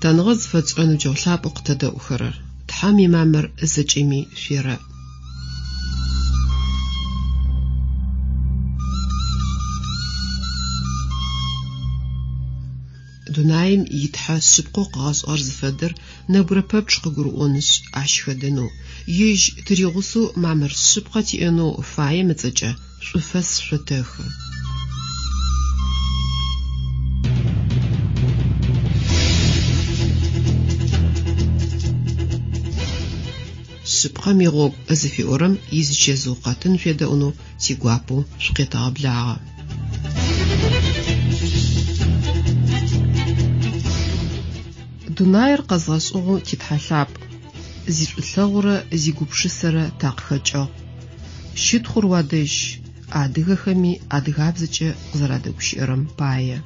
Шитангъз фэцӏэну джэулъапӏ къытэдэӏухэрэр. Тхьам имамэр зэкӏэми шъуерэ. Дунаим итхьэ шъыпкъэу къыгъэшӏэр зыфэдэр нэбгырэ пэпчъ къыгурыӏонышъ ащхэдэнэу. Ежь тыригъусэу мамэр шъыпкъэ тиӏэнэу фаем ыцӏэкӏэ шъуфэс шъотэхы. Шъыпкъэм игъогу зыфиӏорэм изычезыу къэтын шъуедэӏунэу тигуапэу шъукъетэгъэблагъэ. Дунаир къэзгъэшӏыгъэу титхьэлъапӏ. Зишӏулъэгъурэ зигупшысэрэ такъхэкӏыгъ. Щытхъур уадэжь адыгэхэми адыгабзэкӏэ къызэрадэгущыӏэрэм пае.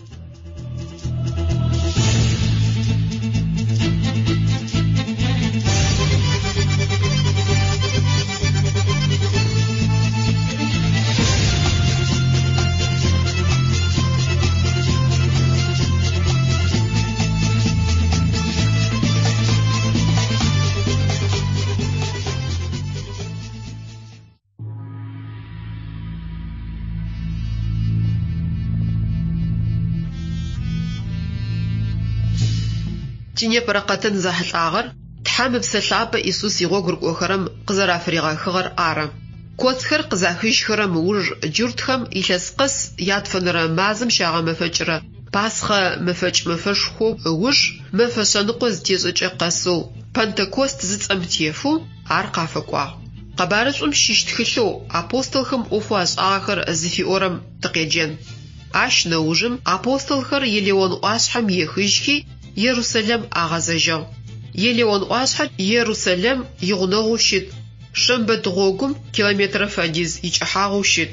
Тинепэрэ къэтын захьылӏагъэр тхьам ыпсэлъапӏэ Иисус игъогу рыкӏохэрэм къызэрафригъэхыгъэр ары. Коцхэр къызахыжьхэрэм ыуж джуртхэм илъэс къэс ятфэнэрэ мазым щагъэмэфэкӏырэ Пасхъэ мэфэкӏ-мэфэшхоу ыуж мэфэшъэныкъо зытешӏыкӏэ къэсэу Пентекост зыцӏэм тефу ар къафэкӏуагъ. Къэбарышӏум щыщ тхылъэу апостолхэм ӏофэу ашӏагъэхэр зыфиӏорэм тыкъеджэн. Ащ нэужым апостолхэр Елеон ӏуашъхьэм ехыжьхи Иерусалим агъэзэжьыгъ. Елеон ӏуашъхьэ Иерусалим игъунэгъу щыт. Шэмбэ-дгъогум километрэ фэдиз икӏыхьагъэу щыт.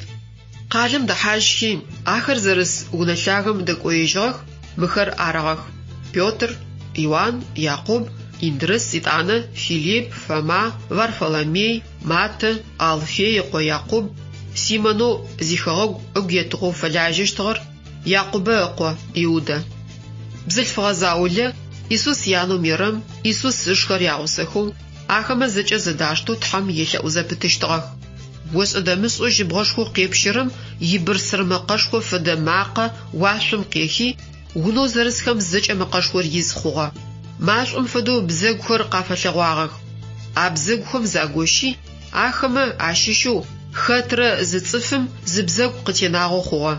Къалэм дэхьажьхи ахэр зэрыс унэлъагэм дэкӏоежьыгъэх. Мыхэр арыгъэх: Пётр, Иоанн, Якъоб, Индрыс итӏанэ, Филипп, Фома, Варфоломей, Матэ, Алфей ыкъо Якъоб, Симоно зихэгъэгу ыгу етыгъэу фэлажьэщтыгъэр, Якъобэ ыкъо Иудэ. Бзылъфыгъэ заулэ Иисус янэу Мирэм Иисус ышхэр ягъусэхэу ахэмэ зэкӏэ зэдаштэу тхьам елъэӏу зэпытыщтыгъэх. Ошӏэ-дэмышӏэу жьыбгъэшхоу къепщэрэм ибырсыр мэкъэшхо фэдэ макъэ уашъом къехи унэу зэрысхэм зэкӏэ мэкъэшхор из хъугъэ. Машӏом фэдэу бзэгухэр къафэлъэгъуагъэх. А бзэгухэм загощи ахэмэ ащыщэу хэтрэ зы цӏыфым зы бзэгу къытенагъэу хъугъэ.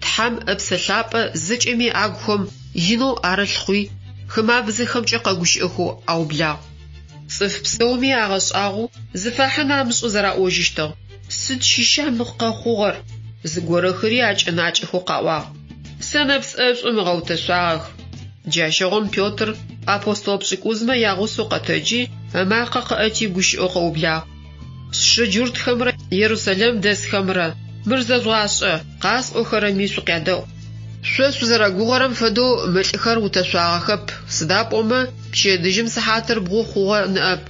Тхьам ыпсэлъапӏэ зэкӏэми агухэм инэу арылъхъуи хымабзэхэмкӏэ къэгущыӏэхэу аублагъ. Цӏыф псэуми агъэшӏагъэу зыфахьы намышӏэу зэраӏожьыщтыгъ. Сыд щища мыкъэ хъугъэр? Зыгорэхэри акӏэнакӏэхэу къаӏуагъ. Сэ нэпсӏэшӏу мыгъэутэшъуагъэх. Джащэгъом Пётр апостол пшӏыкӏузмэ ягъусэу къэтэджи макъэ къыӏэти гущыӏэу къэублагъ. Сшы джуртхэмрэ Иерусалим дэсхэмрэ мыр зэжъуашӏэ къасӏохэрэми шъукъедэгъу. Шъо шъузэрэгугъэрэм фэдэу мылӏыхэр утэшъуагъэхэп. Сыда пӏомэ пщэдыжьым сыхьатыр бгъу хъугъэ ныӏэп.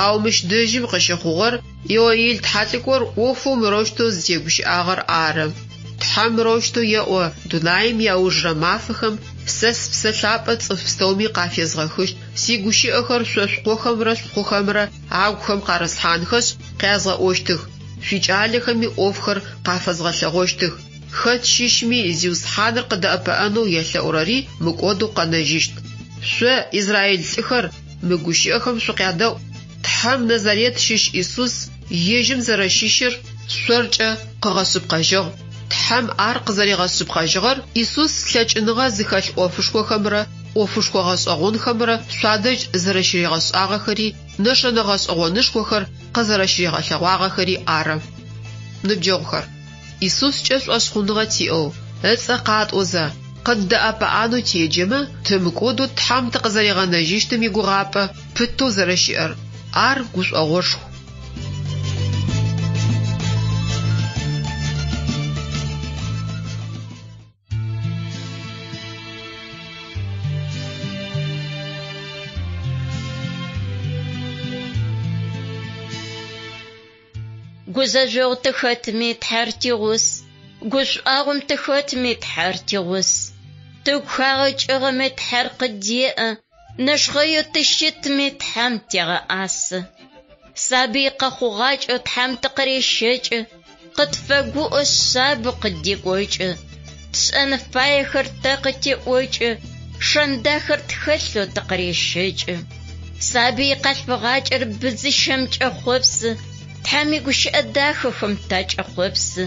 Ау мыщ дэжьым къыщыхъугъэр Иоил тхьалӏыкӏор ӏофэу мырощтэу зытегущыӏагъэр ары. Тхьам мырощтэу еӏо дунаим яужрэ мафэхэм сэ спсэлъапӏэ цӏыф пстэуми къафезгъэхыщт. Сигущыӏэхэр шъошъукъохэмрэ шъухъухэмрэ агухэм къарысхьанхэшъ къязгъэӏощтых. Шъуикӏалэхэми ӏофхэр къафэзгъэлъэгъощтых. Хэт щыщми зиусхьаныр къыдэӏэпыӏэнэу елъэӏурэри мыкӏодэу къэнэжьыщт. Шъо Израиль лӏыхэр мыгущыӏэхэм шъукъедэӏу. Тхьам Назарет щыщ Иисус ежьым зэрэщыщыр шъоркӏэ къыгъэшъыпкъэжьыгъ. Тхьам ар къызэригъэшъыпкъэжьыгъэр Иисус слъэкӏыныгъэ зыхэлъ ӏофышхохэмрэ ӏофышхо гъэшӏэгъонхэмрэ шъуадэжь зэрэщыригъэшӏагъэхэри нэшэнэ гъэшӏэгъонышхохэр къызэрэщыригъэлъэгъуагъэхэри ары. Ныбджэгъухэр, Иисускӏэ шӏуашъхъуныгъэ тиӏэу ыцӏэ къатӏозэ къыддэӏэпыӏанэу теджэмэ тымыкӏодэу тхьам тыкъызэригъэнэжьыщтым игугъапӏэ пытэу зэрэщыӏэр. Ар гушӏуэгъошху. Гузэжъогъу тыхэтми тхьэр тигъус, гушӏуагъом тыхэтми тхьэр тигъус, тыгу хагъэкӏыгъэми тхьэр къыдеӏэ, نشخيو تشتمي تحم تغاس سابي قخوغاج تحم تقريشج قد فقو السابق ديقوج تسأن فايخر تاقتي وج شنداخر تخلو تقريشج سابي قلبغاج ربزي شمج أخوبس تحامي قش أداخو خمتاج أخوبس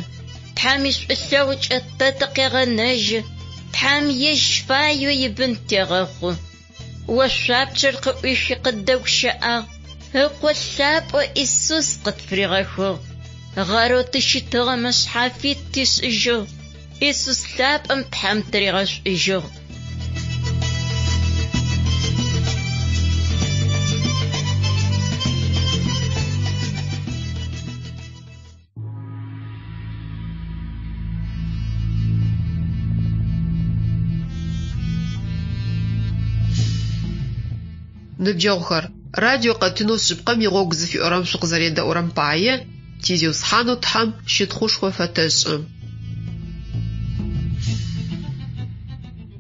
تحامي سؤلوج التتقي غنج تحامي يشفايو يبنتي غخو والشاب شرق ويشي قدوك شاء هقو الشاب وإسوس قد فريغخو غارو تشتغ مصحافي تيس إجو إسوس شاب امتحام تريغش إجو نبجوخر راديو قتنو سبقم يغوغ زفي أورام سوق زريدا أورام باية تيزيو صحانو تحم شتخوش وفتشم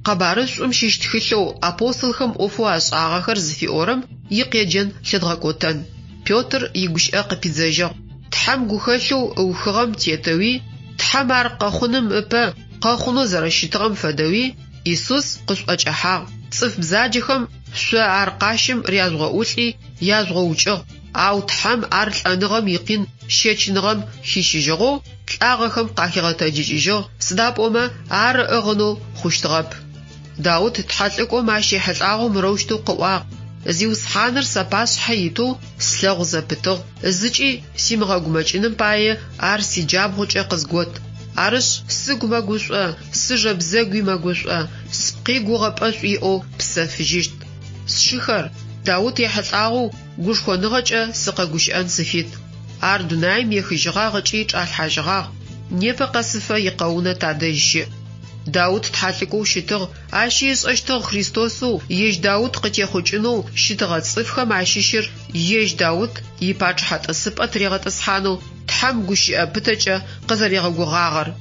قبارش شيشتخلو أبوستلخم أوفواش آغاخر زفي أورام يقيجن شدغاكوتن بيوتر يغش أقبيزاجو تحم غوخلو أوخغم تيتوي تحمار قاخونم أبا قاخونو زرشتغم فدوي إيسوس قش أجحا صف بزاجخم شو عرقاشم رياضغو أولي يازغو وجه أو تحم عرل أنغم يقين شيش نغم خيشيجغو تلاغخم قاكيغة تجيجيجو سداب أما عر أغنو خوشتغب داود تحلقو ماشي حلقاغو مروشتو قواق زيو سحانر سباس حيتو سلغ زبتو زجي سيمغاقو مجنم باية عر سيجاب غوچ قزقوت عرش سيقو مغوشوا سجب زاقوي مغوشوا سبقيقو غباش إيو بسافجيشت سشخر داود يحلقاغو غوش خونغاچ سقا غوشان سفيت ار دنايم يخجغا غچيچ الحاجغا نيفا قصفا يقونا تادجي داود تحلقو شتغ اشيس اشتغ خريستوسو يج داود قتيخوچنو شتغا صفخا ماشيشر يج داود يباچ حتسب اتريغت اسحانو تحم غوشي ابتچا قزريغا غوغاغر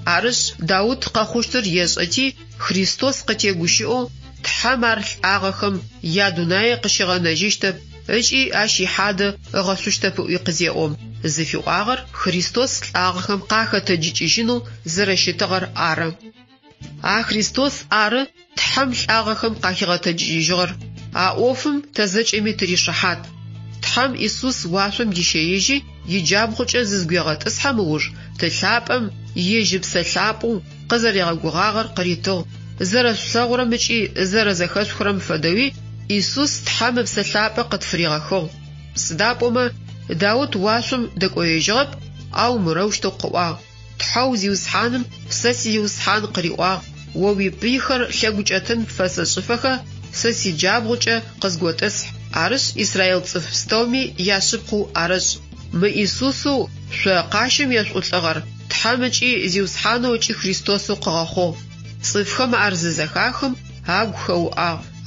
ارش داود قخوشتر يزاتي خريستوس قتيغوشيو تحمر آغاخم يادوناي قشيغا نجيشتب اجي اشي حاد غسوشتب ويقزيئوم زفيو آغر خريستوس آغاخم قاخة تجيجينو زرشتغر آر خريستوس آر تحمل آغاخم قاخة تجيجغر اوفم تزج امتري شحات تحم إيسوس واشم ديشيجي يجاب خوچ ززغيغت اسحموج تلابم يجب سلابو قزريغا غوغاغر قريتو زرا ساغورا مچي زرا زخشخرم فدوي إيسوس تحم بسلابه قد فريغخو سدابوما داود واشم دقويجغب او مروشتو قوا تحوز يوسحانم سسي يوسحان قريوا ووي بيخر شغوچتن فسشفخه سسي جابغوچ قزغوتس عرش إسرائيل صف ستومي ياشبخو عرش ما إيسوسو شو قاشم يشغل تحمجي زيوسحانو چي خريستوسو قغاخو صفخم عرز زخاخم هاغخو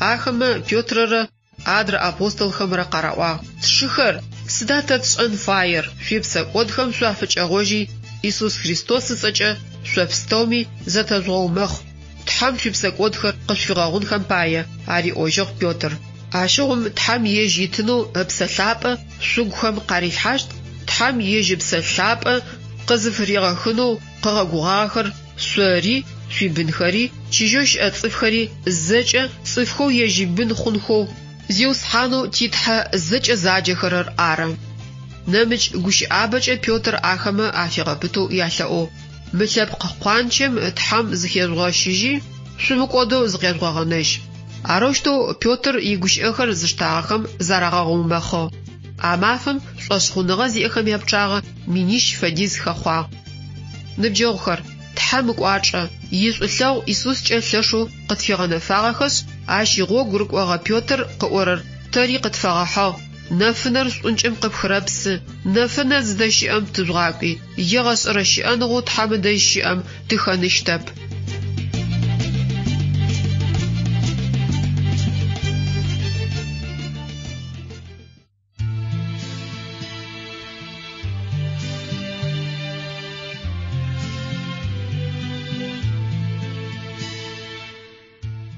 آخم بيوترر آدر أبوستلخم رقروا تشخر سداتت شن فاير فيبسا قدخم شوافج أغوجي إيسوس خريستوس سجا شوافستومي زتزغو مخ تحم فيبسا قدخر قشفغاغون خم بايا عري أوجغ بيوتر عشوغم تحم يجيتنو بسلابة شوغخم قاريف حاشت تحم يجي بسلابة قزف ريغاخنو قغاغوغاخر سوري شوي بنخري چيجوش اتصفخري زجا صفخو يجي بن خونخو زيوس حانو تيتحا زجا زاجخرر آرام نمج غوشي آبجا بيوتر آخما آفيغبتو يالأو متلبق قوانچم تحم زخيرغاشيجي شمكودو زغيرغاغنش عروشتو بيوتر يغوش اخر زشتاغم زراغاغم بخو عمافم شوشخونغا زيخم يبچاغ مينيش فديز خخوا نبجوخر تحمك واچا يسلو إيسوس چلشو قتفيغنا فاغخس عاشيغو غرقوغا بيوتر قورر طريقة فاغحا نفنر سونچم قبخربس نفنر زدشيام تزغاقي يغس رشيانغو تحمدشيام تخنشتب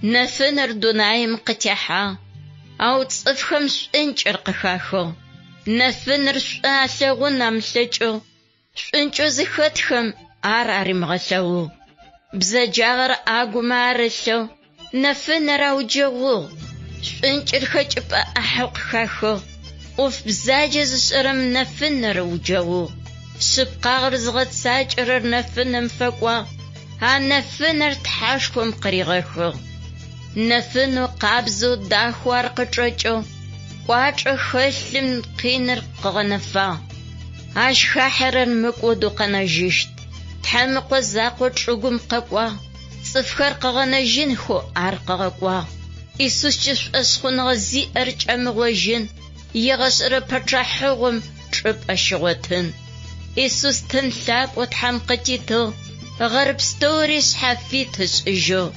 نفنر دونايم قتيحا أو تصفخم شنجر قخاخو نفنر شاثغو نمسجو شنجو زختخم عراري مغسو بزجاغر آغو مارسو نفنر أوجغو شنجر خجب أحق خاخو وف بزاجز شرم نفنر أوجغو شبقاغر زغت ساجرر نفنم فقوا ها نفنر تحاشكم قريغخو نفنو قابزو داخوار قطرجو قاطع خسلم قينر قغنفا اش خاحرن مقودو قناجشت تحمق زاقو تشغم ققوا صفخر قغنجين خو ارققوا يسوس جس اسخن غزي ارجم وجين يغسر بترحغم ترب اشوتن يسوس تنساب وتحمقتيتو غرب ستوريس حفيتس اجو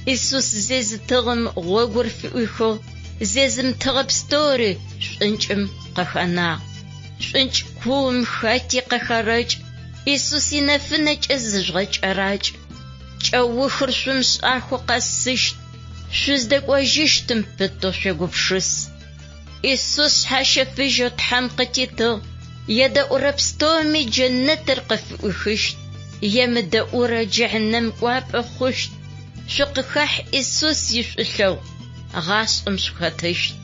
يسوس زيز تغم غوغر في اخو زيزم تغب ستوري شنجم قخانا شنج كوم خاتي قخرج يسوس ينفنج ازجغج اراج جو خرشمش اخو قسشت شزدك وجشتم بتو شغفشس يسوس حشفجو تحمقتيتو يدا أوربستومي جنة رقف وخشت يمد أورا جهنم قواب أخشت شقخح إسوس يشلو غاس أمسخاتشت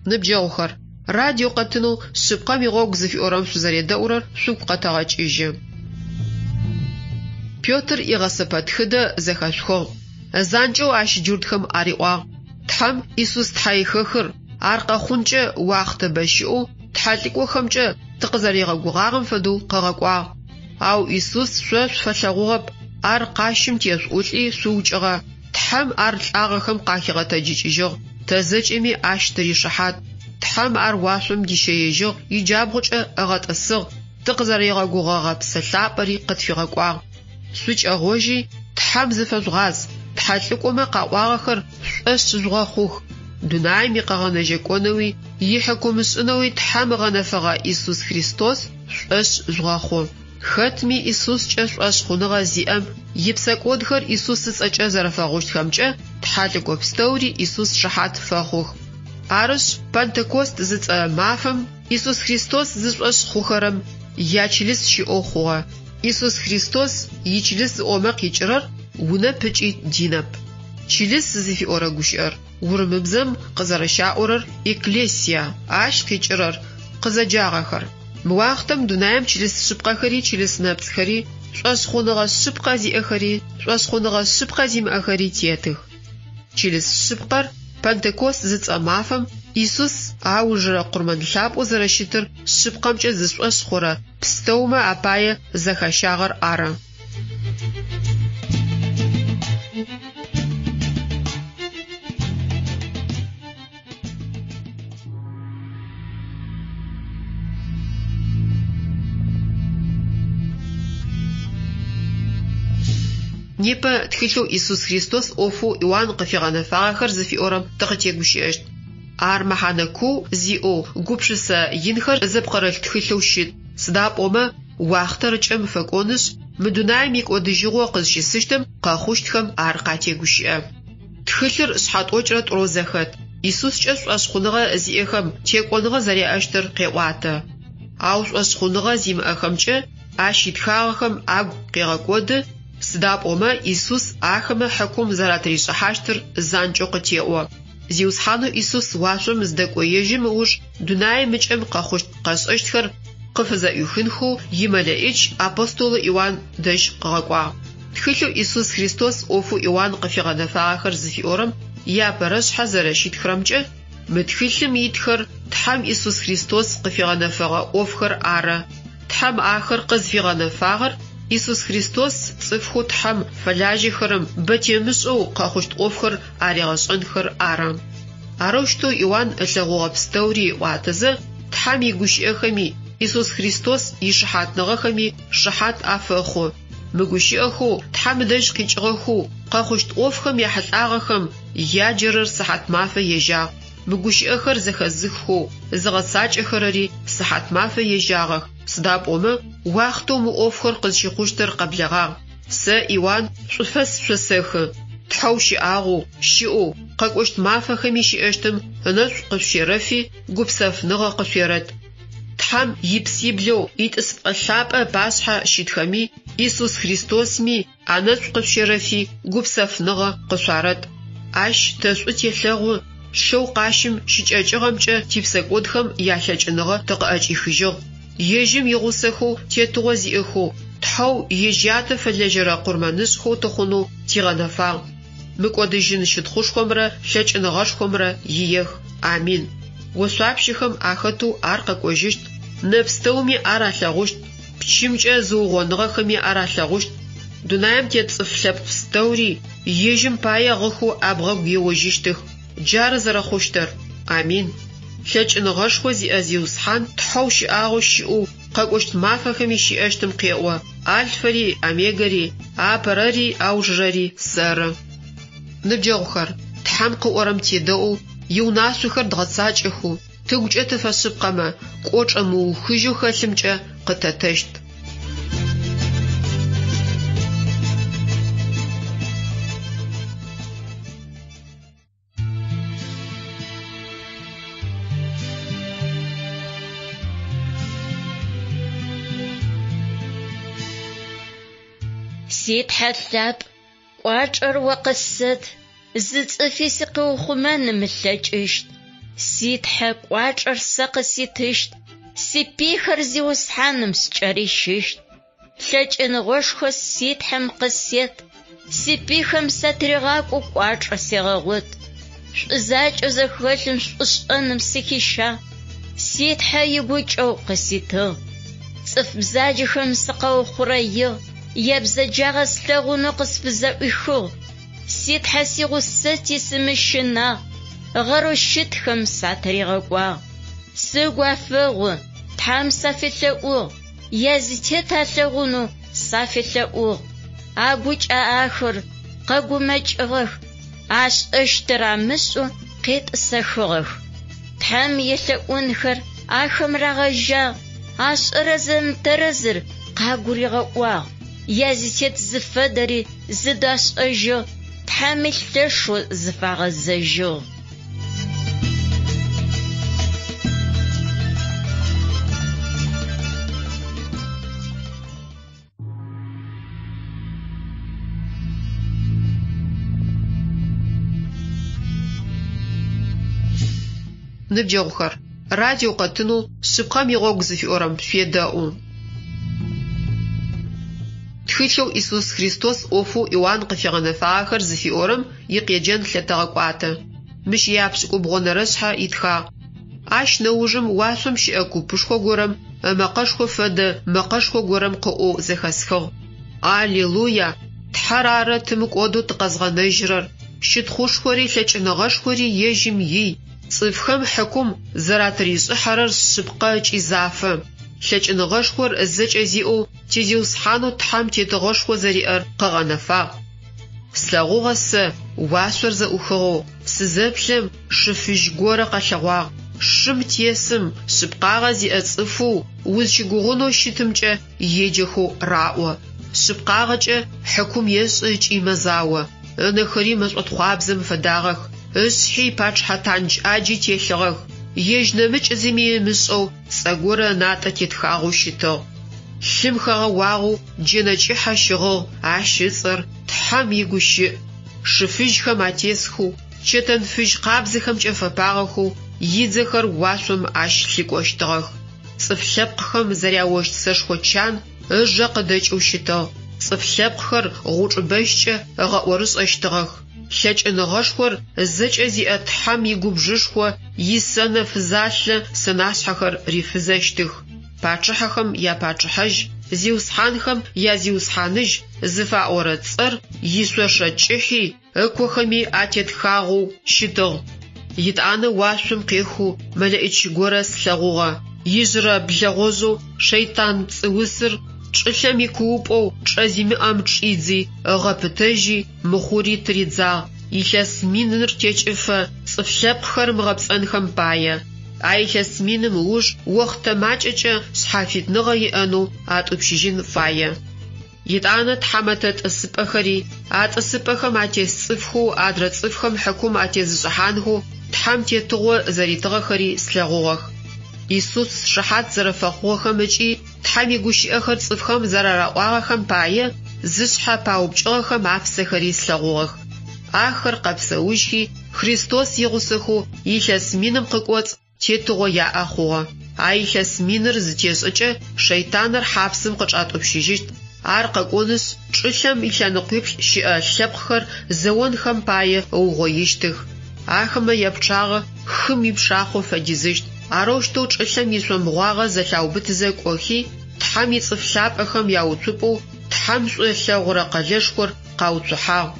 نبجاوخر راديو قتنو شبقا ميغوغ زفي أورام شزاري داورر شبقا تاغاج إيجي بيوتر إغاسبات خدا زخاشخو زانجو عش جوردخم آريقوا تحم إيسوس تحاي خخر عرقا خونجا واخت باشيو تحاليقو خمجا تقزاريغا غوغاغم فدو قاقوا أو إيسوس شوش فشاغوغب عرقاشم تيسؤولي سوجغا تحم عرقاغخم قاكيغا تاجيج إيجو تزج إمي عشتري شحات تحم أرواشم ديشيجو يجابغج أغات الصغ تقزريغا غوغاغا بسلابري قد في غاقوا سوچ أغوجي تحم زفزغاز تحالكوما قاواغخر شأس زغاخوخ دوناي ميقاغانا جاكونوي يحكم سنوي تحم غنفغا إيسوس خريستوس شأس زغاخو ختمي إيسوس جاش أشخونغا زيام يبساكودخر إيسوس سأجا زرفاغوش خمجا تحالكو بستوري إيسوس شحات فاخوخ Арыш Пантекост зыц мафам Иисус Христос зыш хухарам ячилис щиохуа Иисус Христос ичилис омак ичрар уна пычи динап чилис зыфи орагушар урмыбзам кызарашаурар экклесия аш кичрар кызаджагахар муахтам дунаем чилис шыпкахари чилис напцхари шашхуныга шыпкази ахари шашхуныга шыпказим ахари тетых чилис шыпкар Пантекост зыц мафам Иисус аужра курман лапу зарашитыр шыпкамча зышӏош хора пстоума апае захащагъэр ара. Непэ тхылъэу Иисус Христос ӏофу Иоанн къыфигъэнэфагъэхэр зыфиӏорэм тыгъытегущыӏэщт. Ар мэхьанэкоу зиӏэу гупшысэ инхэр зэпкъырэлъ тхылъэу щыт. Сыда пӏомэ уахътэрыкӏэ мыфэкӏонышъ мы дунаим икӏодыжьыгъо къызщисыщтэм къэхъущтхэм ар къатегущыӏэ. Тхылъыр шъхьатӏокӏрэ тӏурэ зэхэт. Иисускӏэ шӏошъхъуныгъэ зиӏэхэм текӏоныгъэ зэреӏэщтыр къеӏуатэ. Ау шӏошъхъуныгъэ зимыӏэхэмкӏэ ащ итхагъэхэм агу къегъэкӏоды. Сыда пӏомэ Иисус ахэмэ хьакум зэратришӏыхьащтыр занкӏэу къытеӏо. Зиусхьанэу Иисус уашъом зыдэкӏоежьым ыуж дунаим мыкӏэм къэхъущт къэшӏэщтхэр къыфызэӏуихынхэу имэлэӏикӏ апостолы Иоанн дэжь къыгъэкӏуагъ. Тхылъэу Иисус Христос ӏофу Иоанн къыфигъэнэфагъэхэр зыфиӏорэм япэрэ шъхьэ зэрэщитхэрэмкӏэ мы тхылъым итхэр Тхьам Иисус Христос къыфигъэнэфэгъэ ӏофхэр ары. Тхьам ахэр къызфигъэнэфагъэр Иисус Христос цӏыфхэу Тхьам фэлажьэхэрэм бэтемышӏэу къэхъущт ӏофхэр арегъэшӏэнхэр ары. Арэущтэу Иоанн ылъэгъугъэ пстэури ӏуатэзэ Тхьам игущыӏэхэми Иисус Христос ишыхьатныгъэхэми шыхьат афэхъу. мыгущыӏэху, тхьамыдэжь къикӏыгъэху, къэхъущт ӏофхэм яхьылӏагъэхэм яджэрэр сыхьат мафэ ежьагъ. Мыгущыӏэхэр зэхэзыххэу, зыгъэсакӏэхэрэри сыхьат мафэ ежьагъэх. Сыда пӏомэ уахътэу мы ӏофхэр къызщихъущтыр къэблэгъагъ. Сэ Иван шӏуфэс шъосэхы. Тхьэу щыӏагъу, щыӏу, къэкӏощт мафэхэми щыӏэщтым ынэшӏу къышъуерэфи гупсэфыныгъэ къышъуерэт. Тхьам ипсиблэу итӏысыпӏэ-лъапӏэ пашъхьэ щитхэми Иисус Христосми анэшӏу къышъуерэфи гупсэфыныгъэ къышъуарэт. Ащ тэшӏу телъэгъу шэу къащым щыкӏэкӏыгъэмкӏэ типсэкӏодхэм ялъэкӏыныгъэ тыкъыӏэкӏихыжьыгъ. Ежьым игъусэхэу тетыгъо зиӏэхэу тхьэу ежьатэ фэлэжьэрэ къурмэнышъхэу тыхъунэу тигъэнэфагъ. Мыкӏодыжьын щытхъушхомрэ лъэкӏыныгъэшхомрэ иех. Амин. Ошъуапщэхэм ахэтэу ар къэкӏожьыщт. Нэпстэуми ар алъэгъущт. Пчымкӏэ зыугъоныгъэхэми ар алъэгъущт. Дунаем тет цӏыф лъэпкъ пстэури ежьым пае гъыху абгъэгу еожьыщтых. Джары зэрэхъущтыр. Амин. Лъэкӏыныгъэшхо зиӏэ зиусхьан тхьэу щыӏагъэу щыӏу къэкӏощт мафэхэми щыӏэщтым къеӏо. Альфэри, омегари, апэрэри, аужрэри сэры. Ныбджэгъухэр, тхьам къыӏорэм тедэӏу иунашъохэр дгъэцакӏэху, тыгукӏэ тыфэшъыпкъэмэ кӏочӏэ мыухыжьэу хэлъымкӏэ къытэтэщт. Ситхьэ лъапӏ, кӏуачӏэр о къысэт, зы цӏыфи сыкъыухъумэ нымылъэкӏыщт. Ситхьэ кӏуачӏэр сэ къыситыщт, сипихэр зиусхьаным скӏэрищыщт. Лъэкӏыныгъошхо ситхьэм къысет, сипихэм сэ тригъакӏоу кӏуачӏэ сегъэгъот. Шӏузакӏэ зэхэлъым шӏушӏэным сыхища, ситхьэ игукӏэу къыситыгъ. Цӏыф бзаджэхэм сыкъэухъурэ игъ, ебзэджагъэ слъэгъунэу къысфызэӏуихыгъ. Ситхьэ сигъусэти сымыщынагъ, гъэрэу щытхэм сатригъэкӏуагъ. Сыгуафэгъу, тхьам сафилъэӏугъ, язытет алъэгъунэу сафилъэӏугъ. Агукӏэ ахэр къэгумэкӏыгъэх, ашӏэщтыр амышӏу къетӏысэхыгъэх. Тхьам елъэӏунхэр ахэм рагъэжьагъ, ашӏэрэ зэмытэрэзыр къагуригъэӏуагъ. Язытет зыфэдэри зыдашӏэжьыгъ, тхьам илъэшэу зыфагъэзэжьыгъ. Ныбджэгъухэр, радио къэтынэу шъыпкъэм игъогу зыфиӏорэм шъуедэӏу. Тхылъэу Иисус Христос ӏофэу Иоанн къыфегъэнэфагъэхэр зыфиӏорэм икъеджэн лъэтэгъэкӏуатэ. Мыщ япшӏыкӏубгъо нэрэшъхьэ итхагъ. Ащ нэужым уашъом щыӏэ купышхо горэм мэкъэшхо фэдэ мэкъэшхо горэм къыӏоу зэхэсхыгъ. Аллилуйя! Тхьэр ары тымыкӏодэу тыкъэзгъэнэжьырэр. Щытхъушхори лъэкӏыныгъэшхори ежьым ий. Цӏыфхэм хьыкум зэратришӏыхьэрэр шъыпкъэ ыкӏи зафэ. Лъэкӏыныгъэшхор зэкӏэ зиӏэу тизиусхьанэу тхьам тетыгъэшхо зэриӏэр къэгъэнэфагъ. Слъэгъугъэ сэ уашъор зэӏухыгъэу сызэплъым шыфыжь горэ къэлъэгъуагъ. Шым тесым шъыпкъагъэ зиӏэ цӏыфу узщыгугъунэу щытымкӏэ еджэхэу раӏо. Шъыпкъагъэкӏэ хьыкум ешӏы ыкӏи мэзао. Ынэхэри мэшӏотхъуабзэм фэдагъэх. Ышъхьи пачхьэ танджь аджи телъыгъэх. Ежь нэмыкӏ зыми мышӏэу цӏэгорэ натӏэ тетхагъэу щытыгъ. Лъым хэгъэуагъэу джэнэкӏыхьэ щыгъыгъ, ащ ыцӏэр тхьам игущыӏ. Шыфыжьхэм атесхэу, чэтэн фыжь къабзэхэмкӏэ фэпагъэхэу идзэхэр уашъом ащ лъикӏощтыгъэх. Цӏыф лъэпкъхэм зэряощт сэшхо чан ыжъэ къыдэкӏэу щытыгъ. Цӏыф лъэпкъхэр гъучӏыбэжькӏэ ыгъэӏорышӏэщтыгъэх. Лъэкӏыныгъэшхор зэкӏэ зиӏэ тхьам игубжышхо исэнэ фызалъэ сэнашъхьэхэр рифызэщтых. Пачыхьэхэм япачыхьэжь, зиусхьанхэм язиусхьаныжь, зыфаӏорэ цӏэр ишъошъэ-кӏыхьи ыкохэми атетхагъэу щытыгъ. Итӏанэ уашъом къехыу мэлэӏыкӏ горэ слъэгъугъэ. Ижрэ блэгъожъэу шейтан цӏыусыр чӏылъэми куупӏоу чӏэзими амчӏидзи ыгъэпытежи мыхъури тридзагъ илъэс миныр текӏыфэ цӏыф лъэпкъхэр мыгъэпцӏэнхэм пае. Илъэс миным уж уахътэ макӏэкӏэ шъхьафитныгъэ иӏэнэу атӏупщыжьын фае. Итӏанэ тхьэмэтэ тӏысыпӏэхэри атӏысыпӏэхэм атес цӏыфхэу адрэ цӏыфхэм хьакум атезышӏыхьанхэу тхьэм тетыгъо зэритыгъэхэри слъэгъугъэх. Иисус шыхьат зэрэфэхъугъэхэм ыкӏи тхьэм игущыӏэхэр цӏыфхэм зэрэраӏуагъэхэм пае зышъхьэ паупчӏыгъэхэм апсэхэри слъэгъугъэх. Ахэр къэпсэужьхи Христос игъусэхэу илъэс миным къыкӏоцӏ тетыгъо яӏэ хъугъэ. Илъэс миныр зытешӏыкӏэ шейтаныр хьапсым къычӏатӏупщыжьыщт. Ар къэкӏонышъ чӏылъэм илъэныкъуиплӏ щыӏэ лъэпкъхэр зэонхэм пае ыугъоищтых. Ахэмэ епчъагъэ хым ипшахъо фэдизыщт. Арэущтэу чӏылъэм ишъомыгъуагъэ зэлъаубытызэ кӏохи тхьэм ицӏыф лъапӏэхэм яуцупӏэу тхьэм шӏуелъэгъурэ къэлэшхор къауцухьагъ.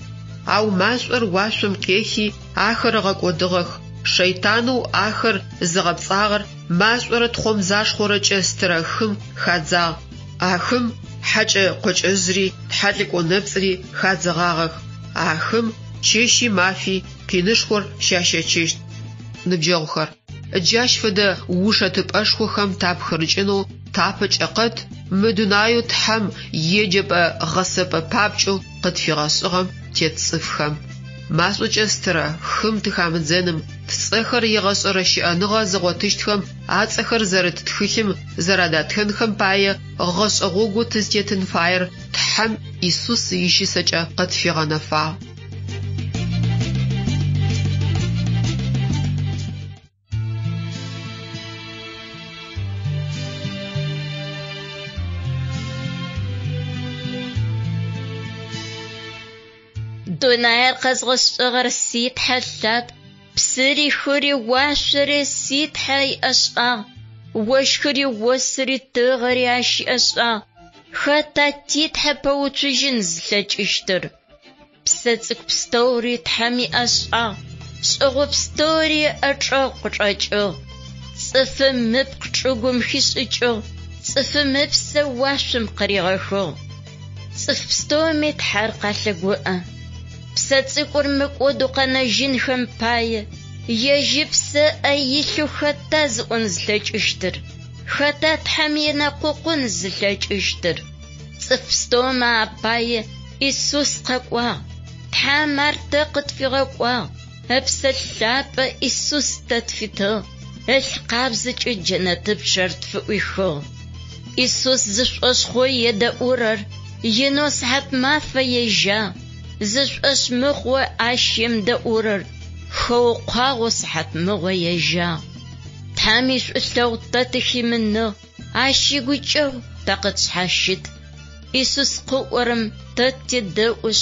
Ау машӏор уашъом къехи ахэр ыгъэкӏодыгъэх. Шейтанэу ахэр зыгъэпцӏагъэр машӏорэ тхъомзашхъорэкӏэ стырэ хым хадзагъ. Ахым хьакӏэ къокӏэжъри тхьалӏыкӏонэпцӏри хадзэгъагъэх. Ахым чэщи мафи къинышхор щащэчыщт. Ныбджэгъухэр, джащ фэдэ ушэтыпӏэшхохэм тапхырыкӏынэу тапэкӏэ къэт мы дунаеу тхьэм еджэпӏэ гъэсэпӏэ папкӏэу къытфигъэшӏыгъэм тет цӏыфхэм. Машӏокӏэ стырэ хым тыхамыдзэным тцӏэхэр игъэшӏэрэ щыӏэныгъэ зыгъотыщтхэм ацӏэхэр зэрыт тхылъым зэрадатхэнхэм пае гъэшӏэгъогу тызтетын фаер тхьэм Иисус ищысэкӏэ къытфигъэнэфагъ. Дунаер къэзгъэшӏыгъэр ситхьэ лъэп, псыри хыри уашъори ситхьэ иӏэшӏагъ, ощхыри осыри тыгъэри ащ иӏэшӏагъ. Хэта титхьэ пэуцужьын зылъэкӏыщтыр? Псэ цӏыкӏу пстэури тхьэм иӏэшӏагъ, шӏыгъу пстэури ӏэчӏэгъу къычӏэкӏыгъ. Цӏыфым мыпкъ чӏыгум хишӏыкӏыгъ, цӏыфым ыпсэ уашъом къыригъэхыгъ. Цӏыф пстэуми тхьэр къалъэгуӏэ. Псэ цӏыкӏур мыкӏодэу къэнэжьынхэм пае ежьы псэ илъу хэта зыӏон зылъэкӏыщтыр? Хэта тхьэм инэкъокъун зылъэкӏыщтыр? Цӏыф пстэумэ апае Иисус къэкӏуагъ. Тхьэм ар тэ къытфигъэкӏуагъ. Ыпсэ лъапӏэ Иисус тэ тфитыгъ. Ылъ къабзэкӏэ джэнэтып щэртфыӏуихыгъ. Иисус зышӏошъхъо едэӏурэр инэу сыхьат мафэ ежьа. Зышӏошъ мыхъо ащ емдэӏурэр хэукъуагъо сыхьат мыгъо ежьа. Тхьэм ишӏулъэгъу тэ тыхимыныгъ, ащ игукӏэу тэ къытшъхьащыт. Иисус къыӏорэм тэ тедэӏущ,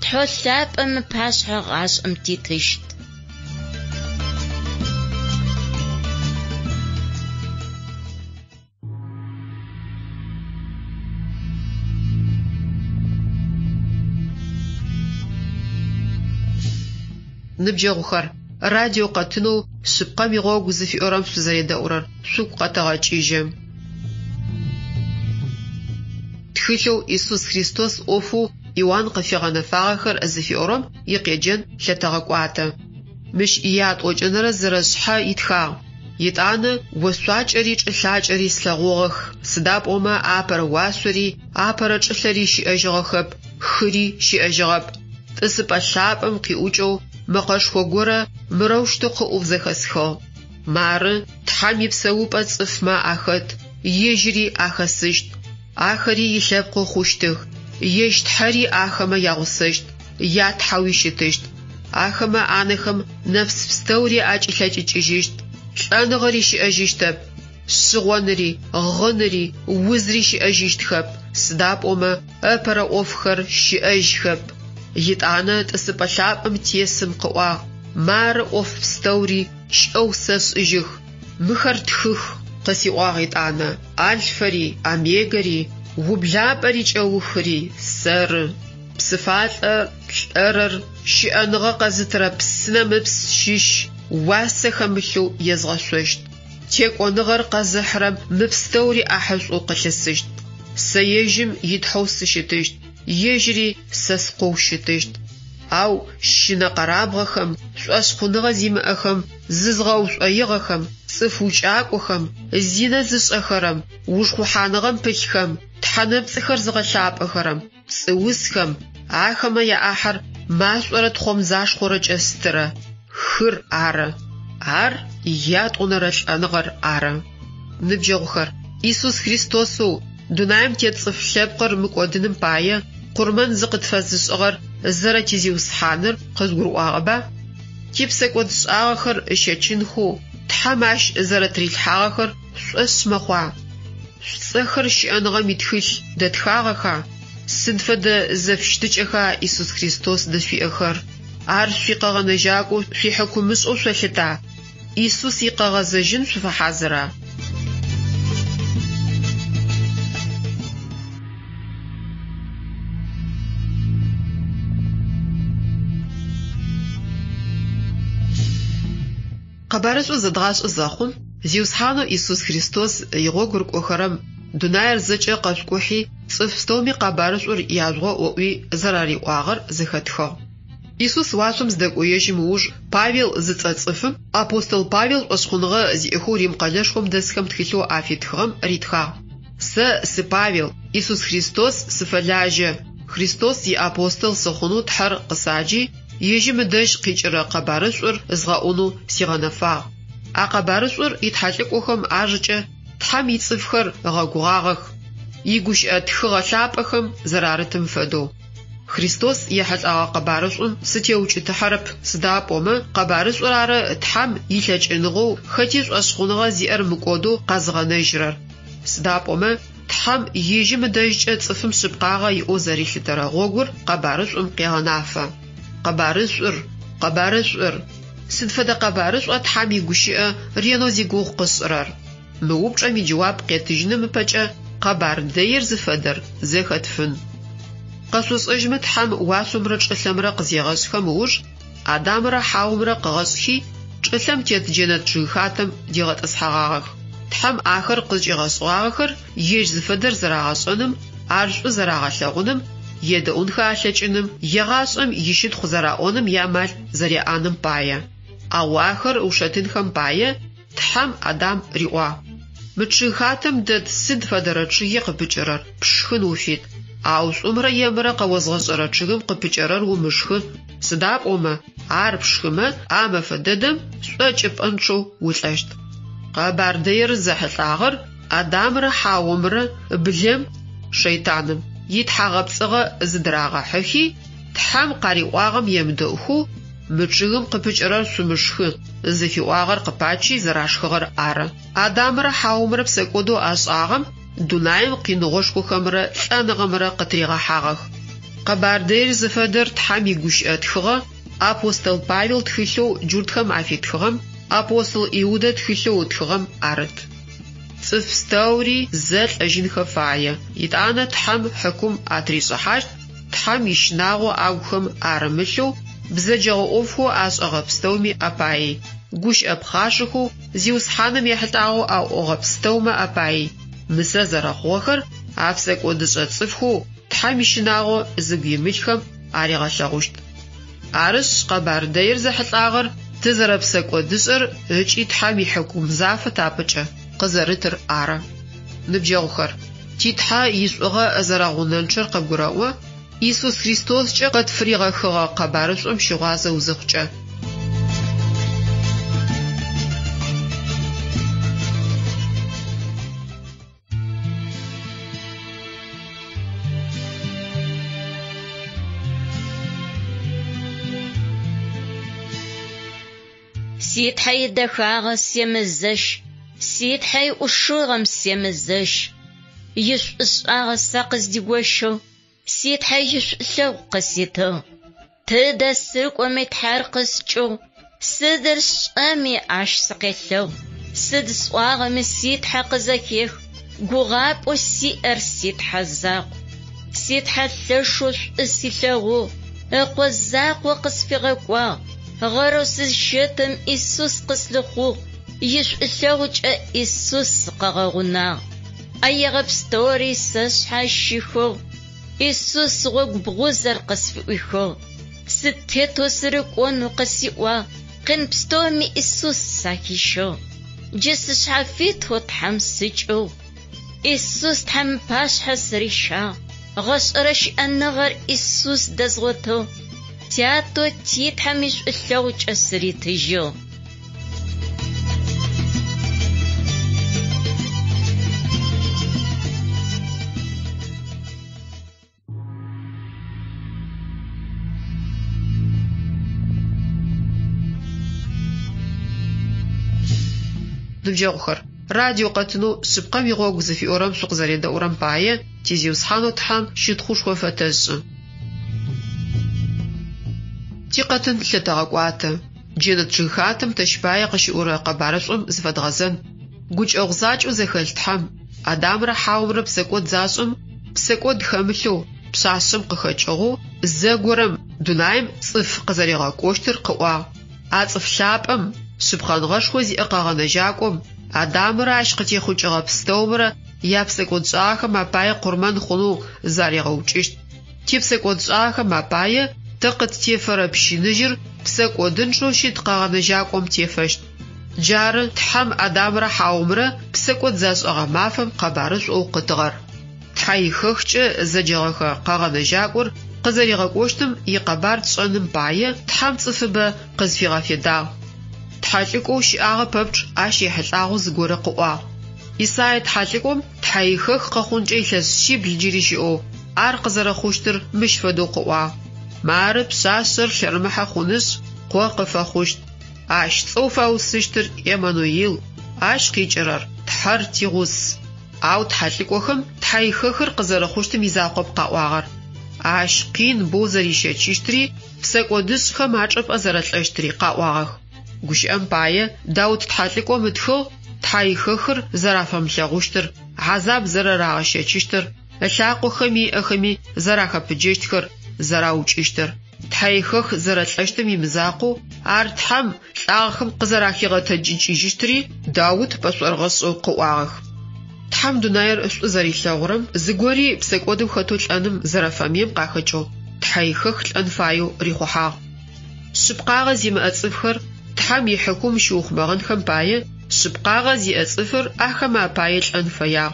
тхьолъапӏэм ыпашъхьэ гъашӏэм титыщт. Ныбджэгъухэр, радио къэтынэу шъыпкъэм игъогу зыфиӏорэм шъузэредэӏурэр шъугу къэтэгъэкӏыжьы. Тхылъэу Иисус Христос ӏофэу Иоанн къыфигъэнэфагъэхэр зыфиӏорэм икъеджэн лъэтэгъэкӏуатэ. Мыщ ятӏокӏэнэрэ зэрэшъхьэ итхагъ. Итӏанэ ошъуакӏэри чӏылъакӏэри слъэгъугъэх. Сыда пӏомэ апэрэ уашъори апэрэ чӏылъэри щыӏэжьыгъэхэп, хыри щыӏэжьыгъэп. Тӏысыпӏэ лъапӏэм къиӏукӏэу мэкъэшхо горэ мырэущтэу къыӏув зэхэсхыгъ. Мары тхьэм ипсэупӏэ цӏыфмэ ахэт, ежьыри ахэсыщт. Ахэри илъэпкъыу хъущтых. Ежьтхьэри ахэмэ ягъусэщт, ятхьэуи щытыщт. Ахэмэ анэхэм нэфс пстэури акӏылъэкӏыкӏыжьыщт. Лӏэныгъэри щыӏэжьыщтэп. Шъыгъонри, гъынри, узри щыӏэжьыщтхэп. Сыда пӏомэ апэрэ ӏофхэр щыӏэжьхэп. Итӏанэ тӏысыпӏэ лъапӏэм тесым къыӏуагъ. Мары ӏоф пстэури кӏэу сэшӏыжьых. Мыхэр тхых къысиӏуагъ итӏанэ. Альфэри, омегэри, ублапӏэри кӏэухыри, сэры, псыфалӏэр, лӏэрэр, щыӏэныгъэ къэзытырэ псынэмыпс щыщ, уасэ хэмылъэу езгъэшъощт. Текӏоныгъэр къэзыхьэрэм мы пстэури ӏахьышӏу къылъысыщт. سيجم يتحوس شتشت يجري سسقوشتشت أو شنا قرابغخم شأشخونغ زيمأخم ززغوش أيغخم صفوشاكوخم زينا زشأخرم وشخوحانغم بشخم تحنب سخر زغشاب أخرم سوسخم آخما يا آخر ماشورت خمزاش خورج استرا خر آره يات ونرش أنغر آره نبجوخر إيسوس خريستوسو دونايم تيتصف شابقر مكودنم بايا قرمان زقت فازش أغر زرا تيزيوس حانر قزقرو آغبا تيبسك ودش آغخر إشيچنخو تحماش زرا تريل حاغخر شوش مخوا سخر شأنغا ميتخش دتخاغخا سنفد زفشتجخا إيسوس خريستوس دفي أخر عارف قاغا نجاكو في حكومس أو شلتا إيسوس يقاغا زجن شفحازرا قبارش زدغاش زاخون زيوسحانو إيسوس خريستوس يغوغر كوخرم دوناير زجا قشكوحي صفستومي قبارش يازغو وقوي زراري واغر زخاتخو إيسوس واشم زدقو يجموج پاويل زتصفم أبوستل پاويل أشخونغ زيخو ريم قلشخم دسخم تخلو آفيتخم ريتخا س پاويل إيسوس خريستوس سفلاجة خريستوس ي أبوستل سخونو تحر قساجي يجم دش قيجرا قبارشور زغاونو سيغانفا قبارشور يتحلقوخم آججة تحم يتصفخر غاقوغاغخ يگوش اتخغشابخم زرارتم فدو خريستوس يحل قبارشون ستيوچ تحرب سدابوما قبارشور ار تحم يلچنغو خجيش اشخونغا زير مكودو قزغنجرر سدابوما تحم يجم دش صفم شبقاغا يوزري لترا غوغور قبارشون قيانافا قبارشور سدفدا قبارش أتحمي جوشيء ريانو زيجوخ قصرر موبش أمي جواب قيتجنم بجا قبار داير زفدر زخدفن قصوص أجمت حم واسم رج أسلم رق زيغس خموج آدم را حاوم رق غسخي أسلم تيت جنت جوخاتم ديغت أصحاغاغ تحم آخر قزجغس غاغر يج زفدر زراغسونم عرش زراغساغونم يدعون خاشجنم يغاسم يشد خزراونم يامال زريانم بايا أواخر وشتن خم بايا تحم آدم ريوا متشخاتم دد سد فدرتشي قبجرر بشخن وفيت أوس أمر يمر قوزغزرتشغم قبجرر ومشخن سداب أما عارب شخمة أما فددم سوچب أنشو وتلاشت قبار دير زحلاغر آدم رحاومر بلم شيطانم يتحغبصغ زدراغ حخي تحم قاري واغم يمدوخو متشغم قبجرر سمشخن زفي واغر قباچي زراشخغر آره آدم را حاومر بسكودو أشاغم دونايم قينغوشكو خمر لانغمر قطريغ حاغخ قبار دير زفدر تحم يگوش اتخغ أبوستل پاويل تخلو جورتخم عفيتخغم أبوستل إيودا تخلو تخغم آرت صف ستوري زل أجين خفايا يتانا تحم حكم أتريس حاج تحم يشناغو أوخم آرمشو بزجغو أوفو أش أغبستومي أباي گوش أبخاشخو زيوس حانم يحتاغو أو أغبستوما أباي مسا زرخوخر أفسك ودش أتصفخو تحم يشناغو زبي مجخم آريغاشاغوشت عرش قبار داير زحتاغر تزربسك ودشر هجي تحم يحكم زافة تابجة قزرتر آره نبجاوخر تيتحا يسوغا أزراغوننشر قبقراوة إيسوس خريستوس جا قد فريغا خغا قبارش شغازة وزخجة سيد حي دخاغ سيمزش سيد حي أشوغم سيمزش يش إشاغ ساقز ديوشو سيد حي يش إشاغ قسيته تدا سرق ومتحرقس جو سدرش أمي عش سقيتلو سدس واغم سيد حق زكيخ غغاب وسيئر سيد حزاق سيد حثشوش إسيلغو اقوزاق وقصفغقوا غروس الشتم إسوس قسلخو يش إسلغوش إسوس قغغنا أيغب ستوري سشحشيخو إسوس غوغ بغوزر قصفئيخو ستيتو سرقون وقسيوا قن بستومي إسوس ساكيشو جسش حفيت وتحم سجو إسوس تحم باش حسريشا غش رش النغر إسوس دزغوتو تياتو تيت حمش اللوج أسري تجو نبجاوخر راديو قتنو سبقم يغوغ زفي أورام سوق زريدا أورام باية تيزيو سحانو تحام شيدخوش وفتز تي قتن لتغاقواتا جينا تشنخاتم تشبايا قشي أورا قبارسوم زفادغزن قوش أغزاج وزخل تحام أدامرا حاومرا بسكوت زاسوم بسكوت خملو بساسم قخجغو زاقورم دونايم صف قزريغا كوشتر قوا أصف شابم سبحان غشوزي أقاغنا جاكم أدامرا عشقتي خوشغا بستومرا يابسكوت زاخا ما بايا قرمان خلو زاريغا وچشت تيبسكوت زاخا ما بايا تقت تيفر بشينجر بسكودن شوشي تقاغنا جاكم تيفشت جار تحم أدامرا حاومرا بسكوت زاس أغا مافم قبارس أو قطغر تحاي خخش زجاغا قاغنا جاكور قزريغا كوشتم يقبار تشانم بايا تحم صفبا قزفيغا في داغ تحالكو شياغا ببج اشي حلاغو زغورا قوا إساي تحالكم تحايخخ قخونجي لسشي بالجيريشيو ار قزرا خوشتر مش فدو قوا مارب ساسر شرمحا خونس قوا قفا خوشت اش تصوفا وسشتر إيمانويل اش قيجرر تحر تيغوس او تحالكوخم تحايخخر قزرا خوشتم يزاقب قواغر اش قين بوزري شاتشتري بسكودس خماچب ازرت اشتري قواغ گوش ام بايه داود تحالكو متخو تحايخخر زرافم لغوشتر عذاب زرراغ شاتشتر لاقو خمي زراخه بجشتخر زراوچشتر تحايخخ زرتلشتم يمزاقو ارتحم لاغخم قزراخيغه تجيجشتري داود بسورغسو قواغ تحمد ناير اس زريلغورم زغوري بسكودم خطولانم زرافاميم قاخچو تحايخخ لانفايو ريخوحا سبقاغ زيما اصفخر تحم يحكم شوخ مغنخم بايه سبقاغ زي اصفر اخما بايه لانفايا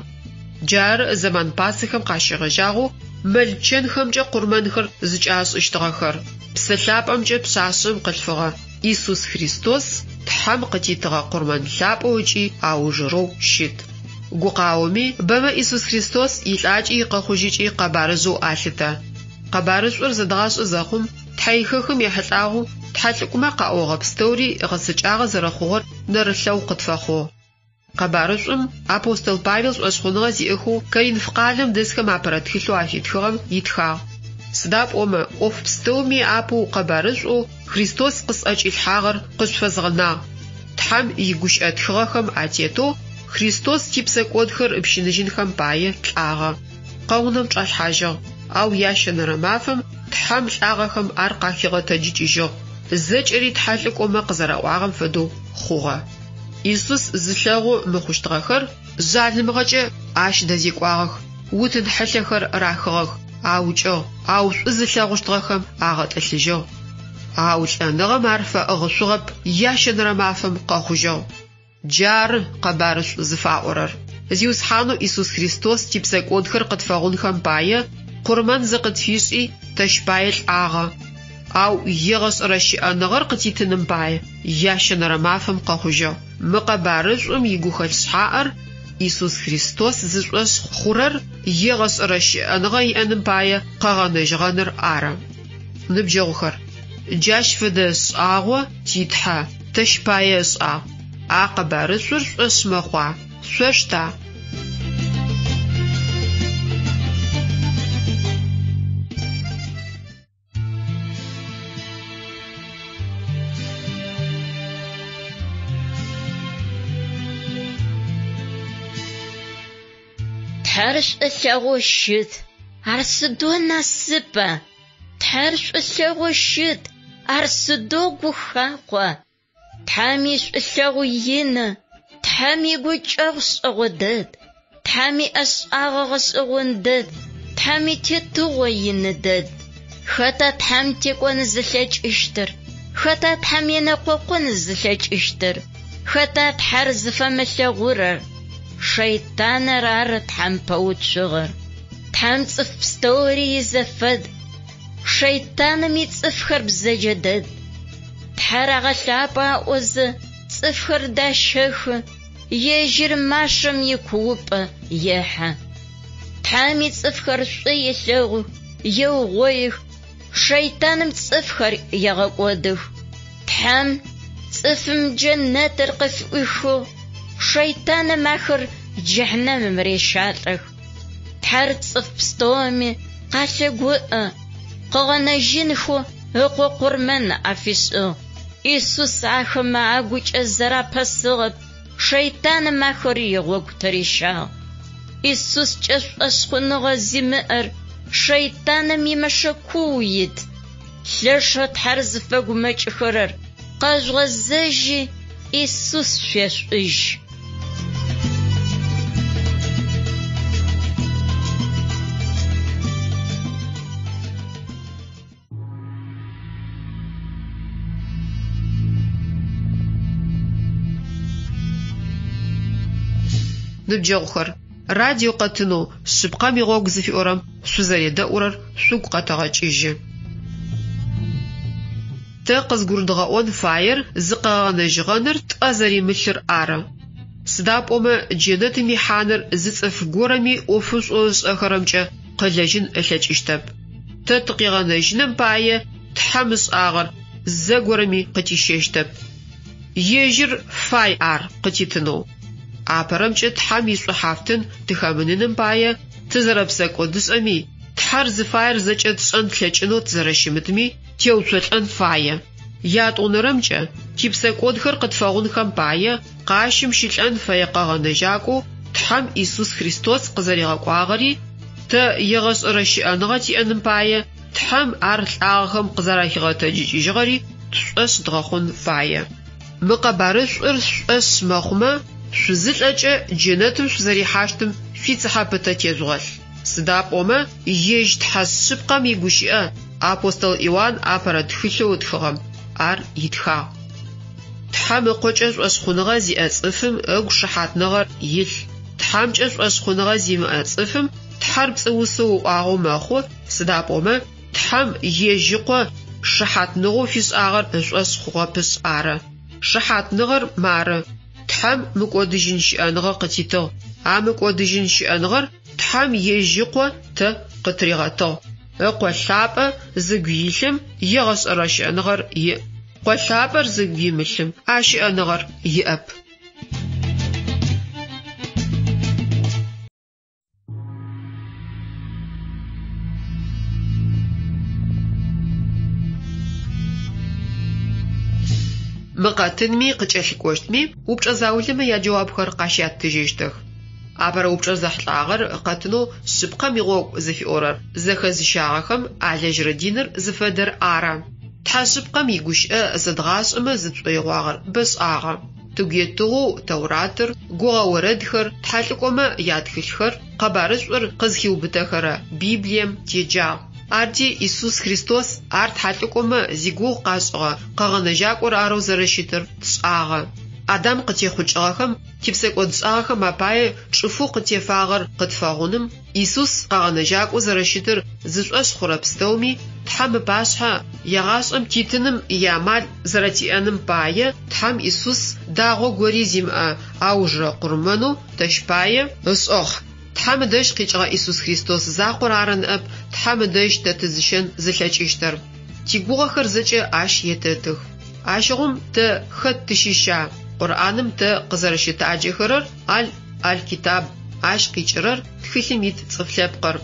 جار زمان باسخم قاشغجاغو ملچنخمجه قرمانخر زچاس اشتغخر بسلابامجه بساسم قلفغه يسوس خريستوس تحم قتيتغه قرمان لابوجي اوجرو شيت غقاومي بما يسوس خريستوس يلاجي قخوجيجي قبارزو آلتا قبارزور زدغاس زخم تحيخخم يحلاغو تحلقما قاوغه بستوري غسچاغه زرخور نرلو قطفخو قبارزم أبوستل بايبلز وأشخونغ زيخو كاين فقالم دسك مع براتخلو عشيتخرم يتخا سداب أوما أوف بستومي أبو قبارزو خريستوس قصأج الحاغر قصفزغنا تحم يقوش أتخرخم عتيتو خريستوس تيبسك ودخر بشنجينخم باية تلاغا قونم تشال حاجة أو ياشن رمافم تحم تلاغخم أرقاكيغة تجيجيجو زجري تحالك أوما قزراواغم فدو خوغا يسوس زلغو مخشتغخر زالمغجه اش دزيقواغ وتن حلخر راخغ اوچو او زلغوشتغخم اغتلجو او چندغه معرفه اغشغب ياشنر مافم قاخوجو جار قبارس زفاورر زيوس حانو يسوس خريستوس تيبسك ودخر قدفغونخم بايه قرمان زقت فيسي تشبايل اغا او يغس رشي انغر قتيتنم بايه ياشنر مافم قاخوجو مقبارزم يغوخل سحار يسوس خريستوس زشوس خورر يغس رشي انغي انبايه قغنجغنر ارا نبجوخر جاش فدس اغو تيتها تشبايس قبارزور اسمخوا سوشتا تحرش أسلغو شد أرسدو ناسبا تحرش أسلغو شد أرسدو غخاقوا تحاميش أسلغو ينا تحامي غوچاغس أغدد تحمي أشعاغ غندد تحمي تتوين دد خطا تحم تكون زلج اشتر خطا تحمي نقوقون زلج اشتر خطا تحرز فمشغورر شيطان رار تحم بوت شغر تحم تصف ستوري زفد شيطان ميتصفخر بزجدد تحرغ شابا وز تصفخر دا شخ يجر ماشم يكوب يحا تحم يتصفخر شي يشغو يوغويخ شيطان متصفخر يغقودخ تحم تصفم جنة القف إخو شيطان ماخر جهنم مريشاتخ تحر تصف بستومي قاشا قوء قغنا جنخو هقو قرمن عفيسو إيسوس عاخو معاقوش الزرا بسغب شيطان ماخر يغوك تريشا إيسوس جس أسخنغ زمئر شيطان ميمشكويد لرشو تحرز فقو مجخرر قاش غزاجي إيسوس فيش إيش نبجغخر راديو قتنو شبقا ميغوغ زفي أورام شوزاري دا أورار شوق قطاغاچيجي تقز قردغاون فاير زقا نجغانر تأزري مشر آرا سداب أما جنت ميحانر زتصف قورامي وفوش أوش أخرمجا قلاجين أشاج اشتاب تتقيغا نجنم باية تحمس آغر زقورامي قتيشيشتاب يجر فاي آر قتيتنو عبرمجة تحمي صحافتن تخامننم باية تزربسك ودسأمي تحر زفاير زجت سن تلجنو تزرشمتمي تيوتلن فاية يات اونرمجة تيبسك ودخر قد فاغون خم باية قاشم شلن فايقا نجاكو تحم إيسوس خريستوس قزريغا قواغري تا يغس رشيانغا تيانم باية تحم عرل آغهم قزراغا تجيجغري تسأس دغخون فاية مقابارش ارس مخمة شوزل أجا جنتم شوزري حاشتم في تحابتا تيزغل سداب أما يج تحسب قام يقوشئ أبوستل إيوان أبرد خلو تخغم أر يتخا تحام قوجز أسخونغا زي أصفم أغو شحات نغر يل تحام جز أسخونغا زي ما أصفم تحارب سوسو أغو ماخو سداب أما تحام يجيقو شحات نغو فيس أغر أسخوغا بس أرى شحات نغر مارا تحام مكودجين شئانغا قتيتو مكودجين شئانغر تحام يجيقو تا قطريغاتو قوشابة زقيلم يغس أراشئانغر ي قوشابر زقيملم أشئانغر يأب مقاتنمي قجلكوشتمي وبجزاولم يا جواب خر قاشيات تجيشتخ أبرا وبجزاحلاغر قاتنو شبقا ميغوغ زفي أورر زخز شاغخم على جردينر زفدر آرا تحسبقا ميغوش زدغاس أما زدغيغواغر بس آغا تجيتو توراتر غوغا وردخر تحلقوما يادخلخر قبارشور قزخيو بتخر بيبليم تيجا أرتي إيسوس خريستوس أرت حلقوما زيغو قاسغا قغنجاكور آرو زرشيتر تسآغا آدم قتي خجاخم تبسك ودسآخم أباي شفو قتي فاغر قد فاغونم إيسوس قغنجاك وزرشيتر زشوش خرابستومي تحم باشها يغاشم تيتنم يامال زرتي أنم باية تحم إيسوس داغو غوريزيم أوجر قرمانو تشباية أسأخ تحم داش قيجغا إيسوس خريستوس زاقرارن أب تحم داش تتزشن زلج إشتر تيقوغا خرزجة عاش يتتخ عاشغم تخد تشيشا قرآنم قزرشي تعجخرر الكتاب عاش قيجرر تخلميت تصفلاب قرب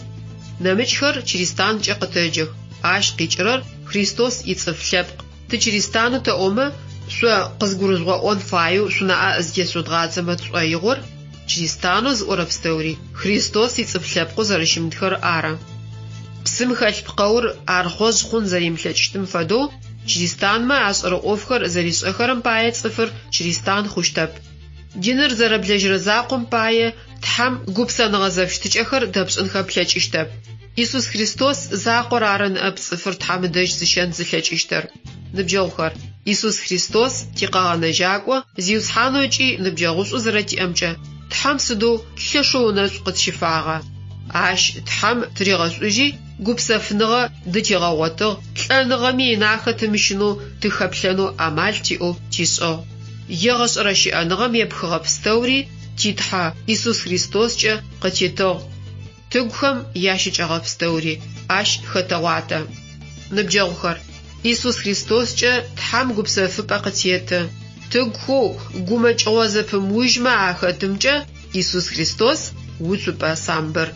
نمجخر چريستان جاقتاجخ عاش قيجرر خريستوس يتصفلاب تچريستانو تأوما شو قزغورزغا اون فايو شونا ازجسو دغازمت سوأيغور چريستانو زوربستوري خريستوس يتصفلاب قزرشي مدخر آرا بسم خلف قور أرخوز خون زريم لجتم فدو چريستان ما أسر أوفخر زريس أخرم بايت صفر چريستان خوشتب Диныр зэрэблэжьрэ закъом пае тхьам гупсэныгъэ зэфштыкӏэхэр дэпшӏынхэ плъэкӏыщтэп. Иисус Христос закъор ары ныӏэпцӏыфыр тхьам дэжь зыщэн зылъэкӏыщтэр. Ныбджэгъухэр, Иисус Христос тикъэгъэнэжьакӏо зиусхьанэкӏи ныбджэгъушӏу зэрэтиӏэмкӏэ тхьам сыдэу лъэшэу унэшӏу къытщыфагъа. Ащ тхьам тыригъэшӏужьи гупсэфыныгъэ дытигъэгъотыгъ, лӏэныгъэми инахэ тымыщынэу тыхэплъэнэу амал тиӏэу тишӏыгъ. Егъэшӏэрэ щыӏэныгъэм епхыгъэ пстэури титхьэ Иисус Христоскӏэ къытетыгъ. Тыгухэм ящыкӏэгъэ пстэури ащ хэтэгъуатэ. Ныбджэгъухэр, Иисус Христоскӏэ тхьам гупсэфыпӏэ къытеты. Тыгухэу гумэкӏыгъо зэпымыужьмэ ахэтымкӏэ Иисус Христос уцупӏэ самбыр.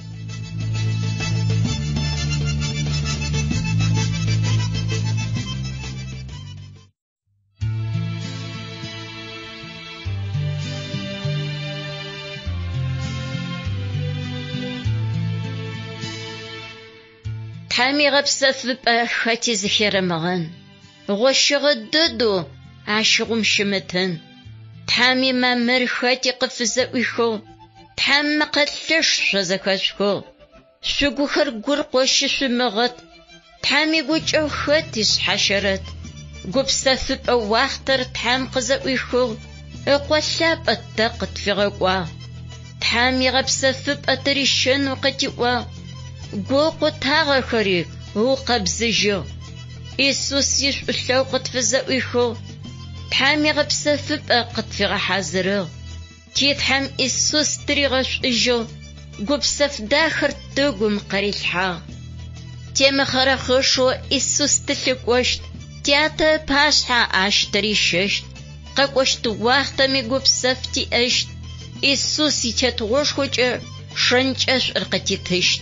Тхьами гъэпсэфыпӏэ хэти зыхерэмыгъэн, гъощыгъэ дэдэу ащыгъум щымытын. Тхьами мамыр хэти къыфызэӏуихыгъ, тхьамэ къэлъэш шъозэхэшъухыгъ. Шъугухэр гур къощы шъумыгъэт, тхьами гукӏэу хэт ишъхьащэрэт. Гупсэфыпӏэ уахътэр тхьам къызэӏуихыгъ, ыкъолъапӏэ тэ къытфигъэкӏуагъ. Тхьами гъэпсэфыпӏэ тырищэнэу къытиӏуагъ. Го къутагъэхэри укъэбзыжьыгъ. Иисус ишӏулъэу къытфызэӏуихыгъ, тхьами гъэпсэфыпӏэ къытфигъэхьазырыгъ. Титхьам Иисус тыригъэшӏужьыгъ, гупсэф дахэр тыгум къырилъхьагъ. Темыхъэрэхъышэу Иисус тылъыкӏощт, тятэ пашъхьэ ащ тырищэщт. Къэкӏощт уахътэми гупсэф тиӏэщт. Иисус итетгъошхокӏэ шэнкӏэ шӏур къытитыщт.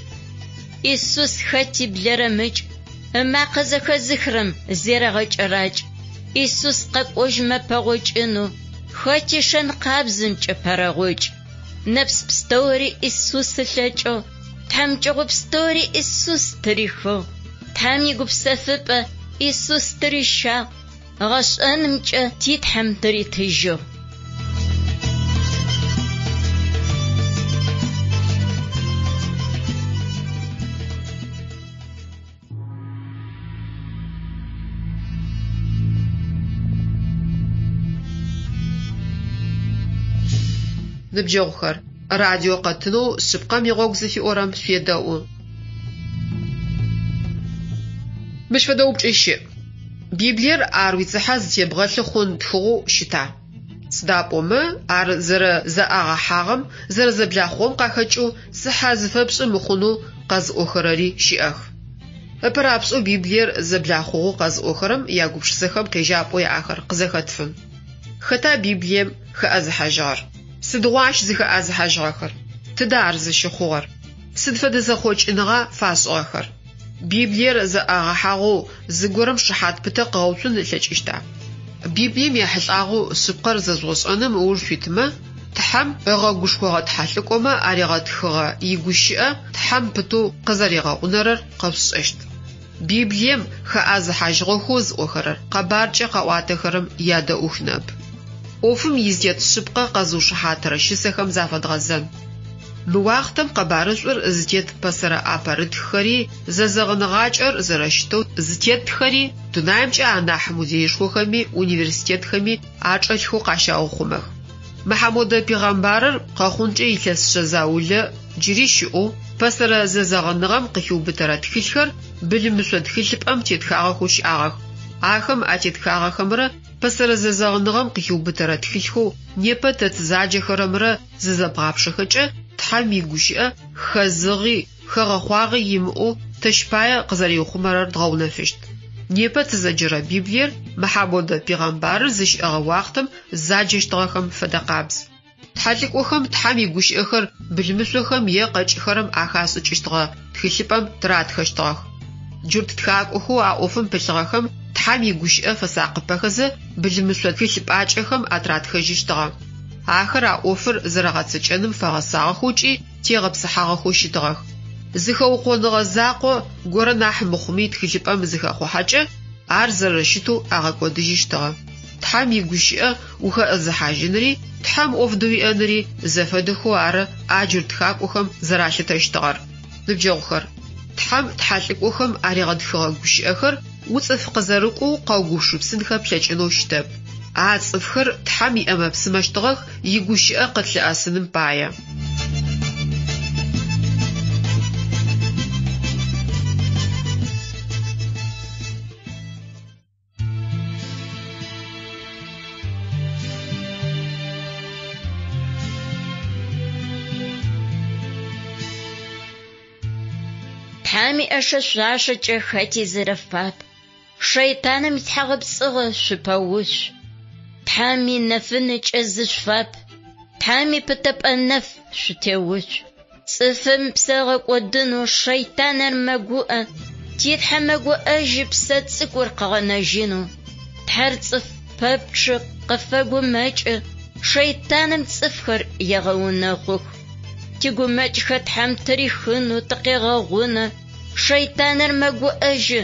Иисус хэти блэрэмыкӏ, макъэ зэхэзыхрэм зерэгъэкӏэракӏ. Иисус къэкӏожьмэ пэгъокӏыну, хэти шэн къабзымкӏэ пэрэгъокӏ. Нэпс пстэури Иисус ылъэкӏыгъ, тхьамкӏэ гъупстэури Иисус тырихыгъ. Тхьами гупсэфыпӏэ Иисус тырищагъ, гъэшӏэнымкӏэ титхьэм тыритыжьыгъ. Ныбджэгъухэр, радио къэтынэу шъыпкъэм игъогу зыфиӏорэм шъуедэӏу. Мыщ фэдэу упкӏыщы. Библиер ар уицӏыхьэ зытебгъэлъы хъун тхыгъэу щыта. Сыда пӏомэ ар зэӏагъэхьагъэм, зэблахъом къахэкӏэу сыхьэ зыфэпшӏы мыхъунэу къэзӏохэрэри щыӏэх. Ыпэрапшӏэу Библиер зэблахъогъэу къэзӏохэрэм ягупшысэхэм къежьапӏэу яӏэхэр къызэхэтфын. Хэта Библием хэӏэзыхьэжьыгъэр? Сыдигъуа ащ зыхэӏэзыхьэжьыгъэхэр? Тыда ар зыщыхъугъэр? Сыд фэдэ зэхъокӏыныгъа фашӏыгъэхэр? Библиер зэӏагъэхьагъэу зыгорэм шыхьат пытэ къэуцун ылъэкӏыщта. Библием ехьылӏагъэу шъыпкъэр зэзгъошӏэным ыуж шъуитмэ, тхьам ыгъэгушхогъэ тхьалъыкӏомэ арегъэтхыгъэ игущыӏэ тхьам пытэу къызэрегъэӏунэрэр къэушӏэщт. Библием хэӏэзыхьажьыгъэхэу зыӏохэрэр къэбаркӏэ къэӏуатэхэрэм ядэӏух нэп. Ӏофым изет шъыпкъэ къэзыушыхьатэрэ щысэхэм зафэдгъэзэн. Мы уахътэм къэбарышӏур зытет пэсэрэ апэрытххэри, зэзэгъыныгъакӏэр зэрэщытэу зытетхэри дунаемкӏэ анахь музеишхохэми, университетхэми ачӏэлъхэу къащаухъумэх. Мыхьэмодэ пигъэмбарыр къэхъункӏэ илъэсшъэ заулэ джыри щыӏэу пэсэрэ зэзэгъыныгъэм къыхиубытэрэ тхылъхэр былымышъо тхылъыпӏэм тетхагъэхэу щыӏагъэх. Ахэм атетхагъэхэмрэ пэсэрэ зэзэгъыныгъэм къыхиубытэрэ тхылъхэу непэ тэт заджэхэрэмрэ зэзэбгъапшэхэкӏэ тхьам игущыӏэ хэзыгъи хэгъэхъуагъи имыӏэу тэщпае къызэреухъумэрэр дгъэунэфыщт. Непэ тызэджэрэ Библиер мыхьэмодэ пигъэмбарыр зыщыӏэгъэ уахътэм заджэщтыгъэхэм фэдэ къабз. Тхьалӏыкӏохэм тхьам игущыӏэхэр былымышъохэм е къэкӏыхэрэм ахашӏыкӏыщтыгъэ тхылъыпӏэм тыратхэщтыгъэх. Джурт тхакӏохэу аӏофым пылъыгъэхэм тхьам игущыӏэ фэсакъыпэхэзэ былымышъо тхылъыпӏакӏэхэм атратхэжьыщтыгъэ. Ахэр аӏофыр зэрэгъэцыкӏэным фэгъэсагъэхэукӏи тегъэпсыхьагъэхэу щытыгъэх. Зыхэукъоныгъэ закъо горэ нахь мыхъуми тхылъыпӏэм зыхэхъухьэкӏэ ар зэрэщытэу агъэкӏодыжьыщтыгъэ. Тхьам игущыӏэ ухэӏэзыхьажьынри Тхам овдуиэнри зэфэдэху ары аджыр тхакӏохэм зэралъытэщтыгъэр. Ныбджэгъухэр, тхам тхьалӏыкӏохэм арегъэдхыгъэ гущыӏэхэр уцӏыф къызэрыкӏоу къэугушъупсынхэ плъэкӏынэу щытэп. А цӏыфхэр тхам иӏэмэпсымэщтыгъэх игущыӏэ къытлъыӏэсыным пае. Тхьами ӏэшэшъуашэкӏэ хэти зэрэфап. Шейтаным итхьэгъэпцӏыгъэ шъупэуш. Тхьами нэфыныкӏэ зышъуфап. Тхьами пытэпӏэнэф шъутеуш. Цӏыфым псэ гъэкӏодынэу шейтаныр мэгуӏэ. Титхьэмэгуӏэжьы псэ цӏыкӏур къэгъэнэжьынэу. Тхьэр цӏыф пэпчъы къыфэгумэкӏы. Шейтаным цӏыфхэр егъэунэхъух. Тигумэкӏхэ тхьэм тырихынэу тыкъегъэгъунэ. Шейтаныр мэгуӏэжьы.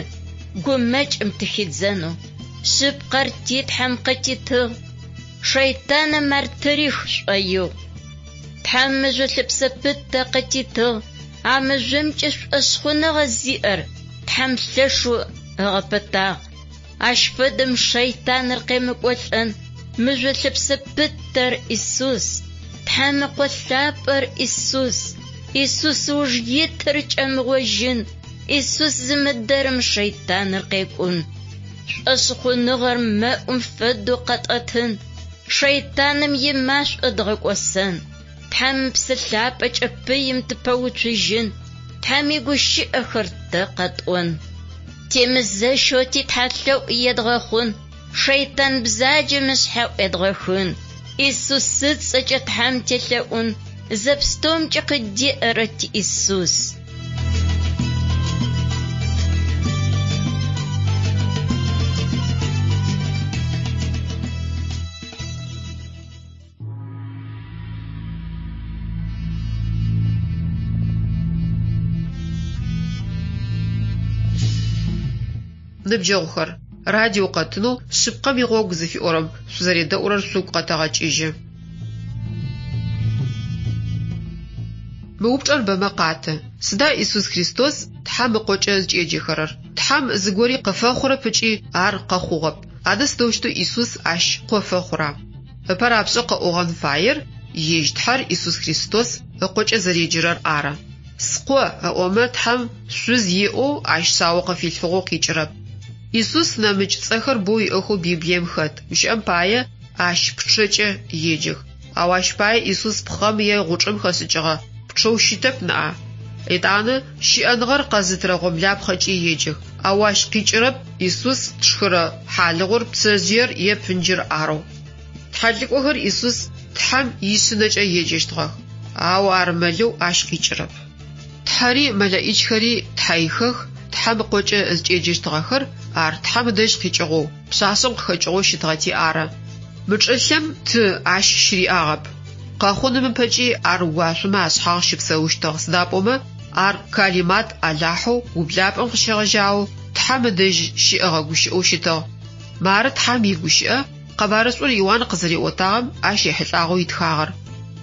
Гумэкӏым тыхидзэнэу. Шъыпкъэр титхьэм къытитыгъ. Шейтаным ар тырих шӏоигъу. Тхьэм мыжъолъыпсэ пытэ къытитыгъ. А мыжъомкӏэ шӏошъхъуныгъэ зиӏэр тхьэм лъэшъу ыгъэпытагъ. Ащ фэдэм шейтаныр къемыкӏолӏэн. Мыжъолъыпсэ пытэр Исус. Тхьэмыкъолъапӏэр Исус. Исус уж итыр кӏэмыгъожьын. Исус зымыдэрым шейтаныр къекӏун. Шӏошъхъуныгъэр мэӏум фэдэу къэтӏэтын. Шейтаным имашӏо дгъэкӏосэн. Тхьэм псылъапӏэкӏэ пыим тыпэуцужьын. Тхьэм игущыӏэхэр тэ къэтӏон. Темызэщэу титхьэлъэу едгъэхъун. Шейтан бзаджэм ышъхьэӏу едгъэхын. Исус сыцӏэкӏэ тхьэм телъэӏун. Зэпстомкӏэ къыдеӏэрэ Исус. Ныбджэгъухэр, радио къэтынэу шъыпкъэм игъогу зыфиӏорэм шъузэредэӏурэр шъугу къэтэгъэкӏыжьы. Мы упчӏэр бэмэ къатэ. Сыда Исус Христос тхьам ыкъокӏэ зыкӏеджэхэрэр? Тхьам зыгори къыфэхъурэ пыкӏи ар къэхъугъэп. Адэ сыдэущтэу Исус ащ къофэхъура. Ыпэр апшӏэ къэӏогъэн фаер ежь тхьэр Исус Христос ыкъокӏэ зэреджэрэр ары. Скъо ыӏомэ тхьам шъуз иӏэу ащ сауэ къыфилъфыгъэу къикӏырэп. Исус нэмыкӏ цӏэхэр боу иӏэхэу Библием хэт. Ущыӏэм пае ащ пчъэкӏэ еджэх. Ау ащ пае Исус пхъэм е гъучӏым хэсыкӏыгъэ. Пчъэу щытэп ныӏа. Етӏанэ щыӏэныгъэр къэзытырэ гъомлапхъэкӏи еджэх. Ау ащ къикӏырэп Исус тшхырэ хьалыгъур пцэжъыер е пынджыр арэу. Тхьалӏыкӏохэр Исус тхьэм ишынэкӏэ еджэщтыгъэх. Ау ар мэлэу ащ къикӏырэп. Тхьэри мэлэӏикӏхэри тхьаихэх. Тхьэм ыкъокӏэ зыкӏеджэщтыгъэхэр ар тхьэм дэжь къикӏыгъэу, пшъашъэм къыхэкӏыгъэу щытыгъэти ары. Мы чӏылъэм ты ащ щыриӏагъэп. Къэхъунымыпэкӏи ар уашъомэ ашъхьагъ щыпсэущтыгъ. Сыда пӏомэ ар калимат алахьэу ублапӏэм къыщегъэжьагъэу тхьэм дэжь щыӏэгъэ гущыӏэу щытыгъ. Мары тхьэм игущыӏэ къэбарышӏор Иоанн къызэреӏотагъэм ащ ехьылӏагъэу итхагъэр.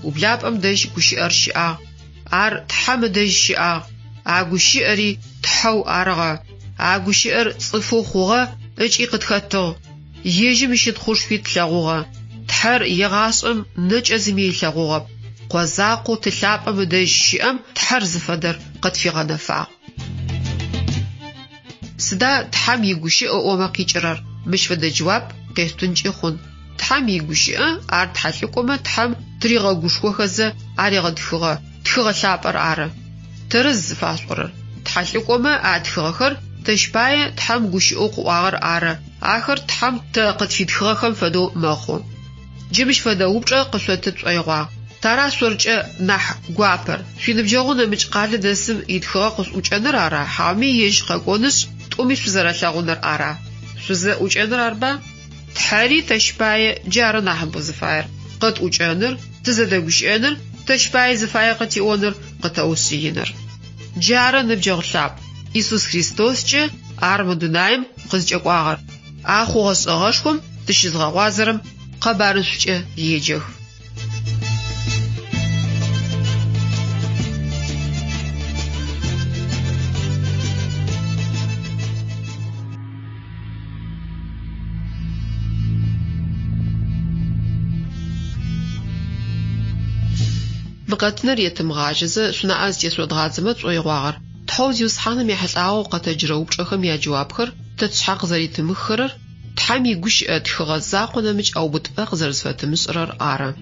Ублапӏэм дэжь гущыӏэр щыӏагъ. Ар тхьэм дэжь щыӏагъ. А гущыӏэри тхьэу арыгъэ. А гущыӏэр цӏыфэу хъугъэ ыкӏи къытхэтыгъ. Ежьым ищытхъуш шъуит лъэгъугъэ. Тхьэр егъашӏэм нэкӏэ зыми илъэгъугъэп. Къозакъоу тылъапӏэм дэжь щыӏэм тхьэр зыфэдэр къытфигъэнэфагъ. Сыда тхьэм игущыӏэ ӏомэ къикӏырэр? Мыщ фэдэ джавап къестӏункӏи хъун. Тхьэм игущыӏэ ар тхьалӏыкӏомэ тхьэм тыригъэгушхохэзэ арегъэдхыгъэ. Тхыгъэ лъапӏэр ары. Тэрэз зыфашӏорэр. Тхьалӏыкӏомэ атхыгъэхэр тэщпае тхьэм гущыӏэу къыӏуагъэр ары. Ахэр тхьэм тэ къытфитхыгъэхэм фэдэу мэхъу. Джымыщ фэдэ упчӏэ къышъотыт шӏоигъуагъ. Тара шъоркӏэ нахь гуапэр. Шъуиныбджэгъу нэмыкӏ къалэ дэсым итхыгъэ къышӏукӏэныр ара? Хьауми ежь къэкӏонышъ тӏуми шъузэрэлъэгъунэр ара? Шъузэӏукӏэныр арба? Тхьэри тэщпае джары нахьыбо зыфаер. Къэтӏукӏэныр, тызэдэгущыӏэныр, тэщпае зыфае къытиӏоныр, къытэӏусшъииныр. Джары ныбджэгъу лъапӏ. Исус Христоскӏэ ар мы дунаим къызкӏэкӏуагъэр. А хъугъэ шӏэгъэшхом тыщызгъэгъуазэрэм къэбарышъукӏэ еджэх. بقتنر يتمغاجزة شناعز يسودغازمة ويغواغر تحوز يوسحانم يحلقاو قتجروب شخم يا جوابخر تتشحق زريت مخرر تحمي جوش تخغزاقنا مش أو بتبق زرزفت مسرر آرا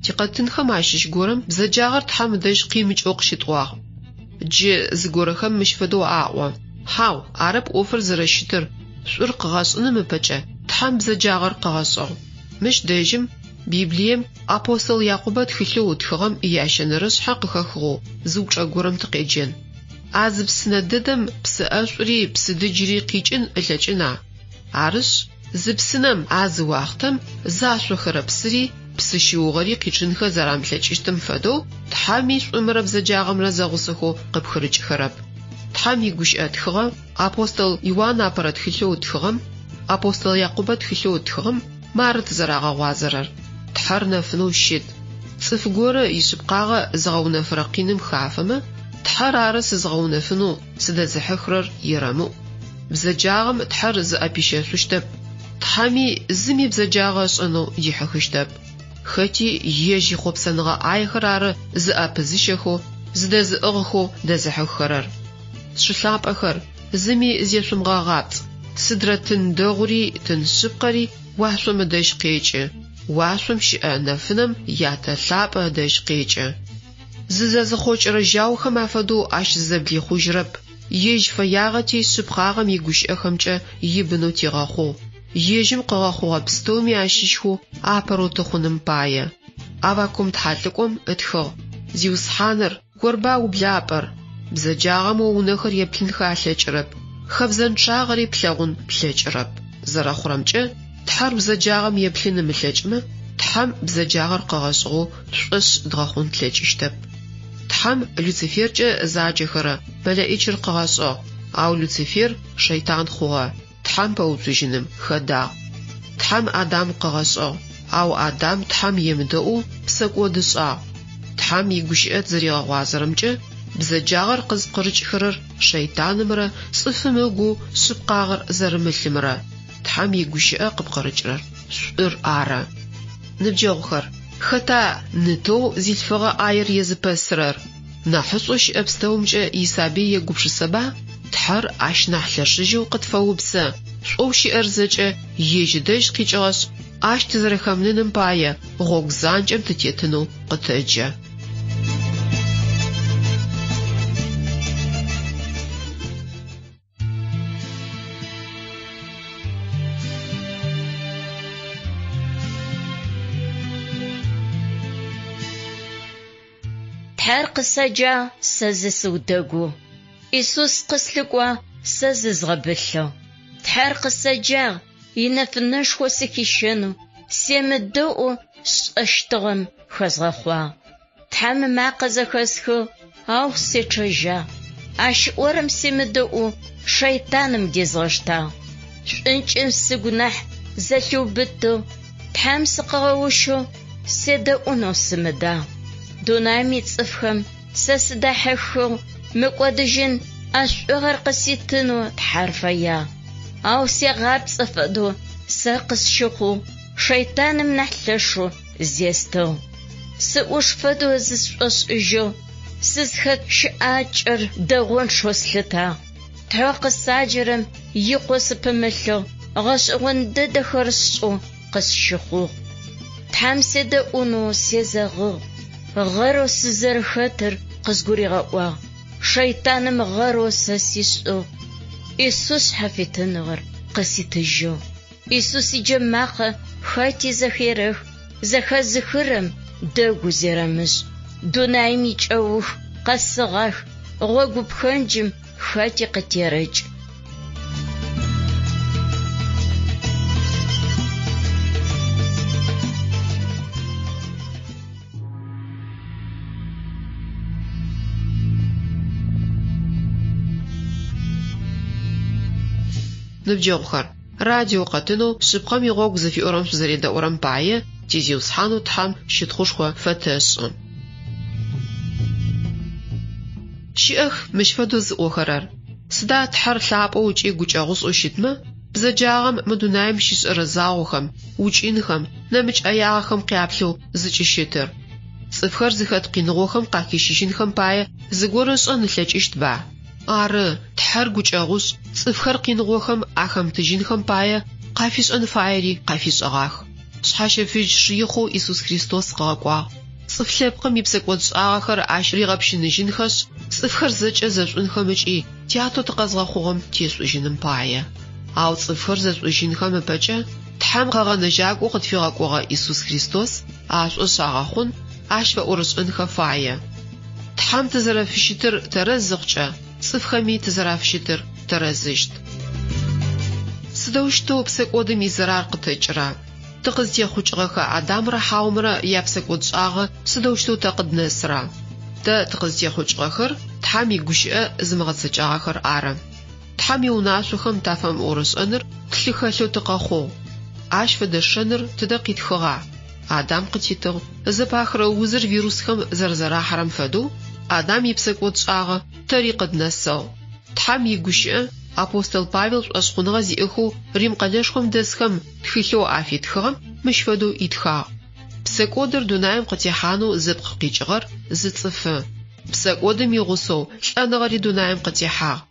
تقتن خماشش جورم بزجاغر تحم دش قيمج أقشت واغ جي زجورخم مش فدو أعوى هاو عرب أوفر زرشتر سور قغاس مبجة تحم بزجاغر قغاسو مش داجم بيبليم أبوستل يعقوب تخلو تخغم يعشن رس حق خخو زوج أجورم تقيجن عزب سنددم بس أشري بس دجري قيجن إلجنا عرش زبسنم عز وقتم زاشو خرب سري بس شوغري قيجن خزرام لجشتم فدو تحميش عمر بزجاغم رزغسخو قب خرج خرب تحمي جوش أتخغم أبوستل يوانا برد خلو تخغم أبوستل يعقوب تخلو تخغم مارت زراغا وازرر تحرنا فنو شد صف جورة يسبقاغا زغونا فرقينم خافمة تحر عرس زغونا فنو سدا زحخرر يرمو بزجاغم تحر زأبيشة سوشتب تحامي زمي بزجاغا سنو يحخشتب خاتي يجي خوب سنغا آيخرار زأبزيشخو زدا زأغخو دا زحخرر شلاب أخر زمي زيشمغا غات سدرة تندغري تنسبقري وحشم داش قيجة وحشم شئا نفنم ياتا ثابا داش قيجة ززاز خوش رجاو خما فدو اش زبلي خوجرب يج فياغتي سبقاغم يگوش اخمچه يبنو تيغاخو يجم قغاخو غبستومي عشيشخو آپرو تخونم بايا آواكم تحاتلكم اتخو زيوس حانر قربا وبلابر بزجاغم ونخر يبلنخ عشلچرب خبزن شاغري بلغون بلچرب زراخورمچه تحر بزجاغم يبلن ملجمه تحم بزجاغر قغاسغو تشقس دغاخون تلجشتب تحم لوسيفيرجه زاجخره ملائكه قغاسو او لوسيفير شيطان خوغا تحم بوزجنم خدا تحم ادم قغاسو او ادم تحم يمدو بسقودصا تحم يگوشئت زريغ وازرمچه بزجاغر قز قرج خرر شيطان مره صفمغو سبقاغر زرملمره تحم يگوشئ قبقرجرر سر آره نبجوخر خطا نتو زيلفغا آير يزبسرر نحصوش ابستومجه يسابي يگوبش سبا تحر عش نحلشجو قد فوبسا شوشي ارزجه يجدش قيجغس عش تزرخمنن بايا غوغ زانجم تتيتنو قطعجه تحر قسجا سز سودگو إيسوس قسلقوا سز زغبلو تحر قسجا ينفنش خوسكيشنو سيمدو اشتغم خزغخوا تحم ما قزخسخو أو سيتشجا أش أورم سيمدو شيطانم ديزغشتا شنچن سگنح زلو بدو تحم سقغوشو سيدأونو سمدا دونامي تصفهم سسدا حخو مقودجن أشغر قسيتنو تحرفيا أو سيغاب صفدو ساقس شخو شيطان منحلشو زيستو سأوش فدو زسوس اجو سزخت شاجر دغون شوسلتا تحوق ساجرم يقوس بملو غش غند دخرسو قس شخو تحمسي دأونو سيزغو غرو سزر خطر قزقوري غوا شيطان مغرو سسيسو إيسوس حفيتن غر قسيت الجو إيسوس جماقة خاتي زخيرخ زخا زخرم داغو زيرمز دونايمي جاوخ قصغاخ غوغو بخنجم خاتي قتيرج نبجوخر راديو قتنو شبقم يغوغ زفي أورام شزريدا أورام باية تيزيو صحانو تحم شتخوشخوا فتاسون شيخ مش فدوز أوخرر سدا تحر ثابو وجي قوچاغوس أوشيتما بزجاغم مدونايم شيس رزاغوخم وجينخم نمج أياغخم قيابلو زجي شتر цыфхэр зыхэт къиныгъохэм къахищыжьынхэм пае зыгорэ шӏэнылъэкӏыщт ба. Ары, тхьэр гукӏэгъушӏ, цыфхэр къиныгъохэм ахэмтыжьынхэм пае къафишӏэн фаери къафишӏэгъах. Шъхьащэ фыжь шъуихъоу Иисус Христос къыгъэкӏуагъ. Цыф лъэпкъым ипсэкӏодшӏагъэхэр ащ ригъэпщыныжьынхэшъ, цыфхэр зэкӏэ зэшӏунхэм ыкӏи театрэу тыкъэзгъэхъугъэм тешӏужьыным пае. Ау цыфхэр зэшӏужьынхэм ыпэкӏэ тхьэм къэгъэнэжьакӏоу къытфигъэкӏугъэ Иисус Христос ашӏошъ-агъэхъун ащ фэӏурышӏынхэ фае. Тхьэм тызэрэфыщытыр тэрэзыгъкӏэ, цыфхэми тызэрафыщытыр тэрэзыщт. Сыдэущтэу псэкӏодым изэрар къытэкӏыра? Тыкъызтехъукӏыгъэхэ Адамрэ Хьаумрэ япсэкӏодшӏагъэ сыдэущтэу тэ къыднэсыра? Тэ тыкъызтехъукӏыгъэхэр тхьэм игущыӏэ зымыгъэцэкӏагъэхэр ары. Тхьэм иунашъохэм тафэм ӏорышӏэныр тлъыхэлъэу тыкъэхъугъ. Ащ фэдэ шэныр тыдэ къитхыгъа? Адам къытитыгъ. Зэпахрэ узыр вирусхэм зэрэзэрахьэрэм фэдэу Адам ипсэкӏодшӏагъэ тэри къыднэсыгъ. Тхьэм игущыӏэ апостол Павел шӏошъхъуныгъэ зиӏэхэу Рим къэлэшхом дэсхэм тхылъэу афитхыгъэм мыщ фэдэу итхагъ. Псэкӏодыр дунаим къытехьанэу зэпкъ къикӏыгъэр зы цыфы. Псэкӏодым игъусэу лӏэныгъэри дунаим къытехьагъ.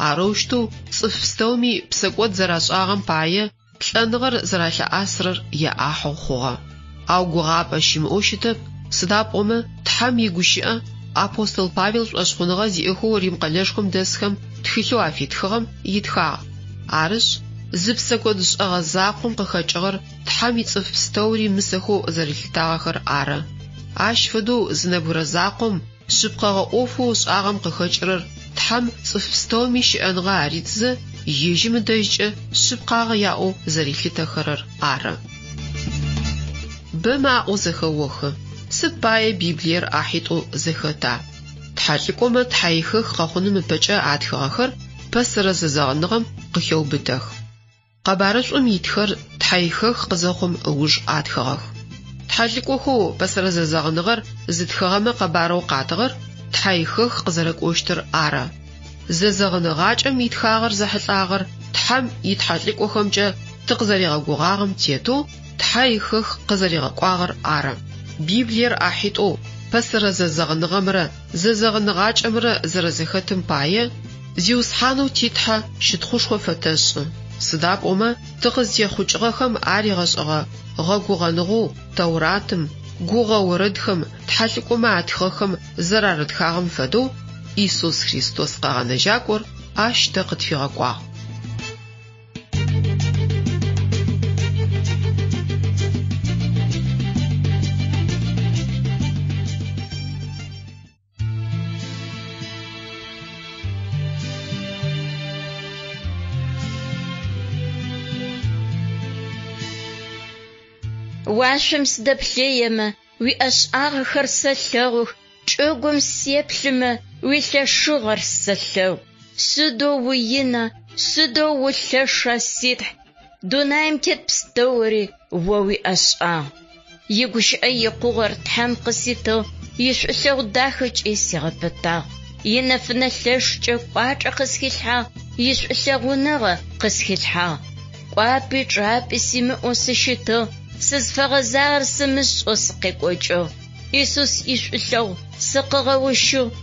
Арэущтэу цыф пстэуми псэкӏод зэрашӏагъэм пае лӏэныгъэр зэралъэӏасырэр яӏахьэу хъугъэ. Ау гугъапӏэ щымыӏэу щытэп, сыда пӏомэ тхьэм игущыӏэ апостол Павел шӏошъхъуныгъэ зиӏэхэу Рим къэлэшхом дэсхэм тхылъэу афитхыгъэм итхагъ. Арышъ, зы псэкӏод шӏэгъэ закъом къыхэкӏыгъэр тхьэм ицӏыф пстэури мысэхэу зэрилъытагъэхэр ары. Ащ фэдэу зы нэбгырэ закъом шъыпкъэгъэ ӏофэу шӏагъэм къыхэкӏырэр тхьэм цӏыф пстэуми щыӏэныгъэ аридзэ, ежьым ыдэжькӏэ шъыпкъагъэ яӏэу зэрилъытэхэрэр ары. Бэ маӏо зэхэохы. Сыд пае Библиер ахьитӏу зэхэта? Тхьалӏыкӏомэ тхьаихых къэхъуным ыпэкӏэ атхыгъэхэр пэсырэ зэзэгъыныгъэм къыхеубытэх. Къэбарышӏом итхэр тхьаихых къызэхъум ыуж атхыгъэх. Тхьалӏыкӏохэу пэсырэ зэзэгъыныгъэр зытхыгъэмэ къэбарэу къатыгъэр тхьаихых къызэрэкӏощтыр ары. Зэзэгъыныгъакӏэм итхагъэр зэхьылӏагъэр тхьэм итхьалӏыкӏохэмкӏэ тыкъызэригъэгугъагъэм тетэу тхьаихых къызэригъэкӏуагъэр ары. Библиер ахьитӏу пэсырэ зэзэгъыныгъэмрэ зэзэгъыныгъакӏэмрэ зэрэзэхэтым пае зиусхьанэу титхьэ щытхъушхо фэтэшӏы. Сыда пӏомэ тыкъызтехъукӏыгъэхэм аригъэшӏэгъэ гъэгугъэныгъоу Тауратым, гугъэ орэдхэм, тхьалӏыкӏомэ атхыгъэхэм зэрарытхагъэм фэдэу Иисус Христос къэгъэнэжьакӏор ащ тэ къытфигъэкӏуагъ. Уашъом сыдэплъеемэ уиӏэшӏагъэхэр сэлъэгъух, чӏыгум сеплъымэ уилъэшыгъэр сэлъэгъу. Сыдэу уинэ, сыдэу улъэша ситхь, дунаим тет пстэури о уиӏэшӏагъ. Игущыӏэ икъугъэр тхьэм къыситыгъ, ишӏулъэгъу дахэкӏи сигъэпэтагъ. Инэфынэ лъэшкӏэ кӏуачӏэ къысхилъхьагъ, ишӏулъэгъуныгъэ къысхилъхьагъ. Кӏуапи чӏапи симыӏэу сыщытыгъ, сызфэгъэзагъэр сымышӏэу сыкъекӏокӏыгъ. Иисус ишӏулъэгъу сыкъыгъэущыгъ,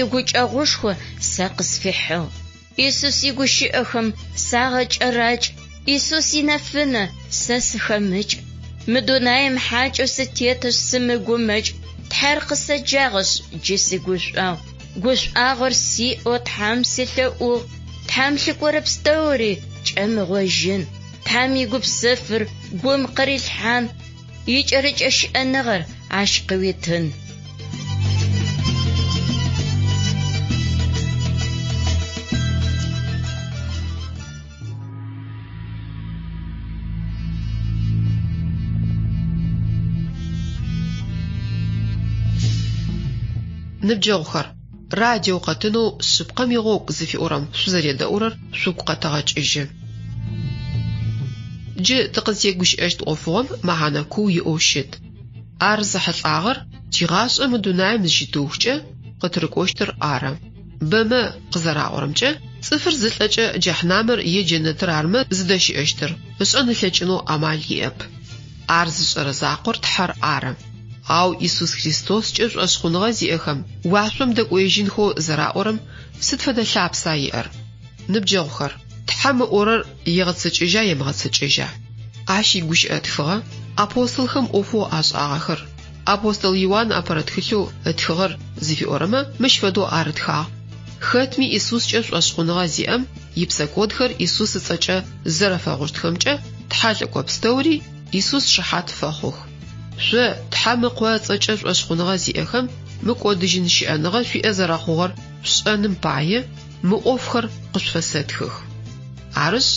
игукӏэгъушхо сэ къысфихьыгъ. Иисус игущыӏэхэм сагъэкӏэракӏ, Иисус инэфынэ сэ сыхэмыкӏ. Мы дунаим хьакӏэу сытетэшъ сымыгумэкӏ, тхьэр къысэджагъэшъ джы сигушӏуагъ. Гушӏуагъэр сиӏэу тхьэм селъэӏугъ, тхьэм лъыкӏорэ пстэури кӏэмыгъожьын. Тхьэм игупсэфыр гум къырилъхьан, икӏэрыкӏэ щыӏэныгъэр ащ къыуитын. Ныбджэгъухэр, радио къэтынэу шъыпкъэм игъогу зыфиӏорэм шъузэредэӏурэр шъугу къэтэгъэкӏыжьы. Джы тыкъызтегущыӏэщт ӏофыгъом мэхьанэ куу иӏэу щыт. Ар зэхьылӏагъэр тигъашӏэ мы дунаим зыщытыухкӏэ къытырыкӏощтыр ары. Бэмэ къызэраӏорэмкӏэ цӏыфыр зылӏэкӏэ джахьнамыр е джэнэтыр армэ зыдэщыӏэщтыр ышӏэнылъэкӏынэу амал иӏэп. Ар зышӏэрэ закъор тхьэр ары. Ау Иисус Христос кӏэшӏошхъуныгъэ зиӏэхэм уашъом дэкӏоежьынхэу зэраӏорэм сыд фэдэ лъапса иӏэр? Ныбджэгъухэр, Тхьам ыӏорэр егъэцэкӏэжьа емыгъэцэкӏэжьа? Ащ игущыӏэ тфыгъэ апостолхэм ӏофэу ашӏагъэхэр. Апостол Иоанн апэрэ тхылъэу ытхыгъэр зыфиӏорэмэ мыщ фэдэу ары тхагъ. Хэтми Иисус кӏэшӏошхъуныгъэ зиӏэм ипсэкӏодхэр Иисус ыцӏэкӏэ зэрэфэгъущтхэмкӏэ тхьалӏэкӏо пстэури Иисус шыхьат фэхъух. Шъо Тхьам ыкъо ыцӏэкӏэ шӏошхъуныгъэ зиӏэхэм мыкӏодыжьын щыӏэныгъэ шъуиӏэ зэрэхъугъэр шӏэным пае мы ӏофхэр къышъуфэсэтхых. Арышъ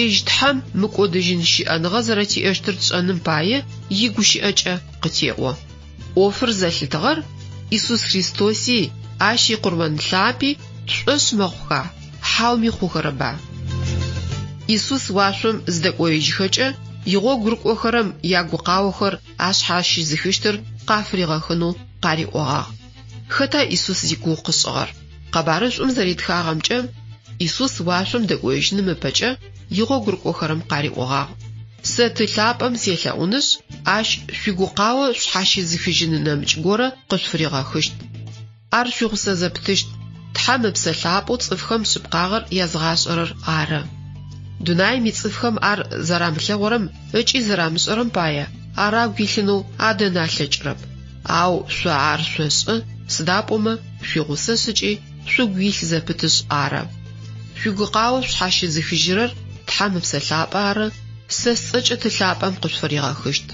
ежь Тхьам мыкӏодыжьын щыӏэныгъэ зэрэтиӏэщтыр тшӏэным пае игущыӏэкӏэ къытеӏо. Ӏофыр зэлъытыгъэр Иисус Христоси ащ икъурбан лъапи шӏош мэхъуха, хьауми хъухэрэба. Иисус уашъом здэкӏоежьхэкӏэ игъогу рыкӏохэрэм ягукъаохэр ашъхьащи зыхыщтыр къафригъэхынэу къариӏогъагъ. Хэта Иисус зигугъу къышӏыгъэр? Къэбарышӏум зэритхагъэмкӏэ Иисус уашъом дэкӏоежьным ыпэкӏэ игъогу рыкӏохэрэм къариӏогъагъ. Сэ тылъапӏэм селъэӏунышъ ащ шъуигукъао шъхьащи зыхыжьын нэмыкӏ горэ къышъуфригъэхыщт. Ар шъуигъусэ зэптыщт. Тхьам ыпсэлъапӏэу цӏыфхэм шъыпкъагъэр язгъашӏэрэр ары. Дунаим ицӏыфхэм ар зэрамылъэгъорэм ыкӏи зэрамышӏэрэм пае арагу илъынэу адэналъэкӏырэп. Ау шъо ар шъошӏы, сыда пӏомэ шъуигъусэ шӏыкӏи шъугу илъ зэпытышъ ары. Шъуигукъао шъхьащи зыхыжьырэр Тхьам ыпсэлъапӏэ ары, сэ сцӏэкӏэ тылъапӏэм къышъуфригъэхыщт.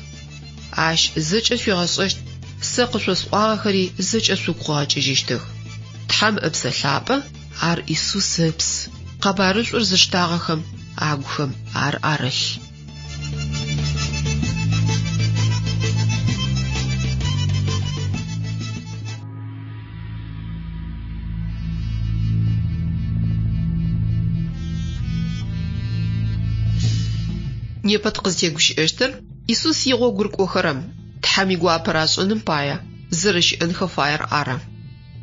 Ащ зэкӏэ шъуигъэшӏэщт, сэ къышъосӏуагъэхэри зэкӏэ шъугугъэкӏыжьыщтых. Тхьам ыпсэлъапӏэ ар Иисус ыпс. Къэбарышӏур зыштагъэхэм агухэм ар арылъ. Непэ къыздегущыӏэщтыр Иисус игъогу рыкӏохэрэм Тхьам игуапэрашӏэным пае зэрэщыӏэнхэ фаер ары.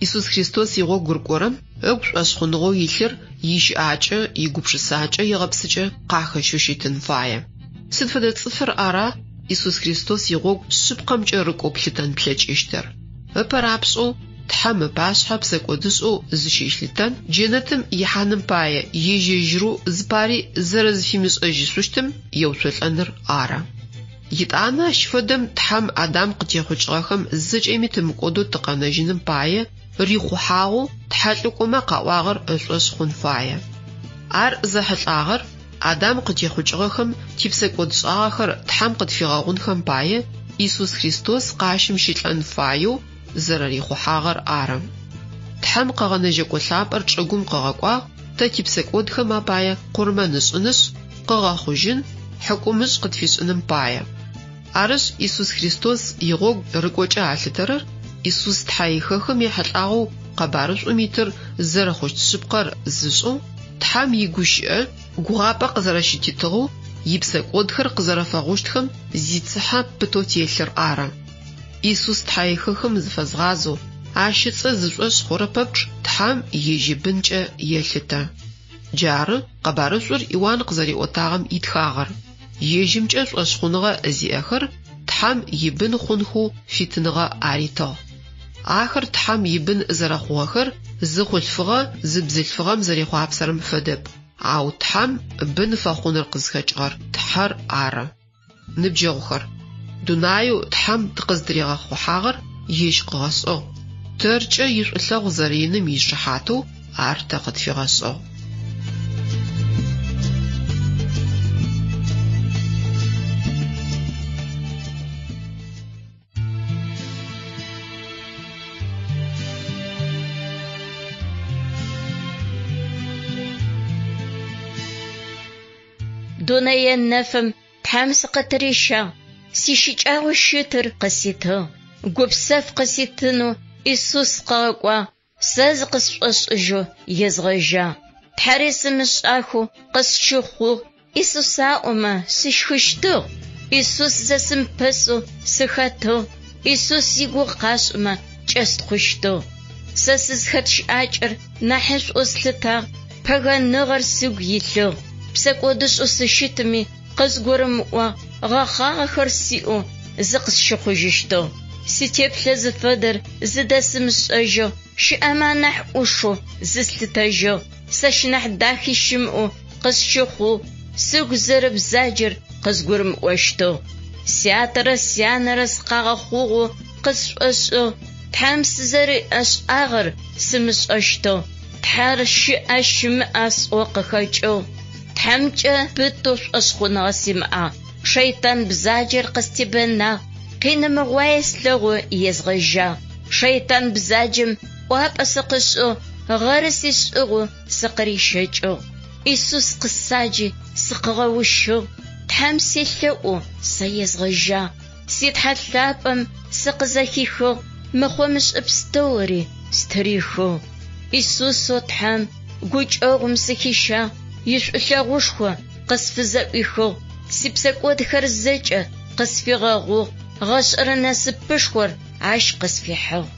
Иисус Христос игъогу рыкӏорэм ыгу шӏошхъуныгъэу илъыр ищыӏакӏэ, игупшысакӏэ, егъэпсыкӏэ къахэщэу щытын фае. Сыд фэдэ цӏыфыр ара Иисус Христос игъогу шъыпкъэмкӏэ рыкӏоу плъытэн плъэкӏыщтыр? Ыпэрапшӏэу Тхьам ыпашъхьэ псэкӏодышӏэу зыщилъытэн джэнэтым ихьаным пае ежьэжьру зыпари зэрэзыфимышӏэжьышъущтым еуцолӏэныр ары. Итӏанэ ащ фэдэм Тхьам Адам къытехъукӏыгъэхэм зэкӏэми тымыкӏодэу тыкъэнэжьыным пае рихъухьагъэу тхьэлӏыкӏомэ къаӏуагъэр ышӏошъ хъун фае. Ар зэхьылӏагъэр Адам къытехъукӏыгъэхэм типсэкӏодшӏагъэхэр Тхьам къытфигъэгъунхэм пае Иисус Христос къащым щилӏэн фаеу зэрэрихъухьагъэр ары. Тхьам къэгъэнэжьэкӏо лъапӏэр чӏыгум къыгъэкӏуагъ, тэ типсэкӏодхэм апае къурмэнышӏынышъ къыгъэхъужьын хьакӏумышъ къытфишӏыным пае. Арышъ Иисус Христос игъогу рыкӏокӏэ алъытэрэр Иисус тхьаихэхэм ехьылӏагъэу къэбарышӏум итыр зэрэхъущт шъыпкъэр зышӏэу Тхьам игущыӏэ гугъапӏэ къызэрэщытитыгъэу ипсэкӏодхэр къызэрэфэгъущтхэм зицыхьэ пытэу телъыр ары. Иисус тхьаихэхэм зыфэзгъазэу ащыцӏэ зышӏошъ хъурэ пэпчъ Тхьам ежьыбынкӏэ елъытэ. Джары къэбарышӏур Иоанн къызэриӏотагъэм итхагъэр. Ежьымкӏэ шӏошхъуныгъэ зиӏэхэр Тхьам ибын хъунхэу фитыныгъэ аритыгъ. Ахэр Тхьам ибын зэрэхъугъэхэр зыхъулъфыгъэ, зыбзылъфыгъэм зэрихъуапсэрэм фэдэп. Ау Тхьам бын фэхъуныр къызхэкӏыгъэр Тхьэр ары. Ныбджэгъухэр, дунаеу Тхьам тыкъыздыригъэхъухьагъэр ежь къыгъэшӏыгъ. Тэркӏэ ишӏулъэгъу зэриным ишыхьатэу ар тэ къытфигъэшӏыгъ. Дунэе нэфым Тхьам сыкъытырища, сищыкӏагъо щытыр къыситыгъ. Гупсэф къыситыну Иисус къэкӏуа, сэ зыкъысшӏошӏыжьу езгъэжьа. Тхьэри сымышӏахэу къысщыхъугъ. Иисус аӏомэ сышхыщтыгъ. Иисус зэсымпэсӏэу сыхэтыгъ. Иисус игу къашӏымэ кӏэстхъущтыгъ. Сэ сызхэт щыӏакӏэр нахьышӏо слъытагъ, пэгэныгъэр сыгу илъыгъ. Псэкӏодышӏо сыщытыми къызгурымыӏуагъ, гъэхъагъэхэр сиӏэу зыкъысщыхъужьыщтыгъ. ситеплъэ зыфэдэр зыдэсымышӏэжьы, щыӏэмэ нахь ӏушъу зыслъытэжьы, сэщынахь дахи щымыӏу къысщыхъу, сыгу зэрыбзаджэр къызгурымыӏощтыгъ. Сятэрэ сянэрэ сыкъагъэхъугъу къысшӏошӏы, тхьэм сызэриӏэшӏагъэр сымышӏэщтыгъ. Тхьэр щыӏэ щымыӏэ сӏо къыхэкӏыгъ. Тхьэмкӏэ пыту шӏошъхъуныгъэ симыӏагъ. Шейтан бзаджэр къыстебэнагъ. Къинымыгъуае слъэгъу езгъэжьагъ. Шейтан бзаджэм ӏуапӏэ сыкъышӏыгъ, гъэры сишӏыгъу сыкърищэкӏыгъ. Исус къысаджи сыкъыгъэущыгъ. Тхьэм селъэӏу сэ езгъэжьагъ. Ситхьэлъапӏэм сыкъызэхихыгъ. Мыхъомышӏэ пстэури стырихыгъ. Исусо тхьэм гукӏэгъум сыхищагъ. Ишӏулъэгъушхо къысфызэӏуихыгъ. Сипсэкӏодхэр зэкӏэ къысфигъэгъугъ. Гъэшӏэрэ насыпышхор ащ къысфихьыгъ.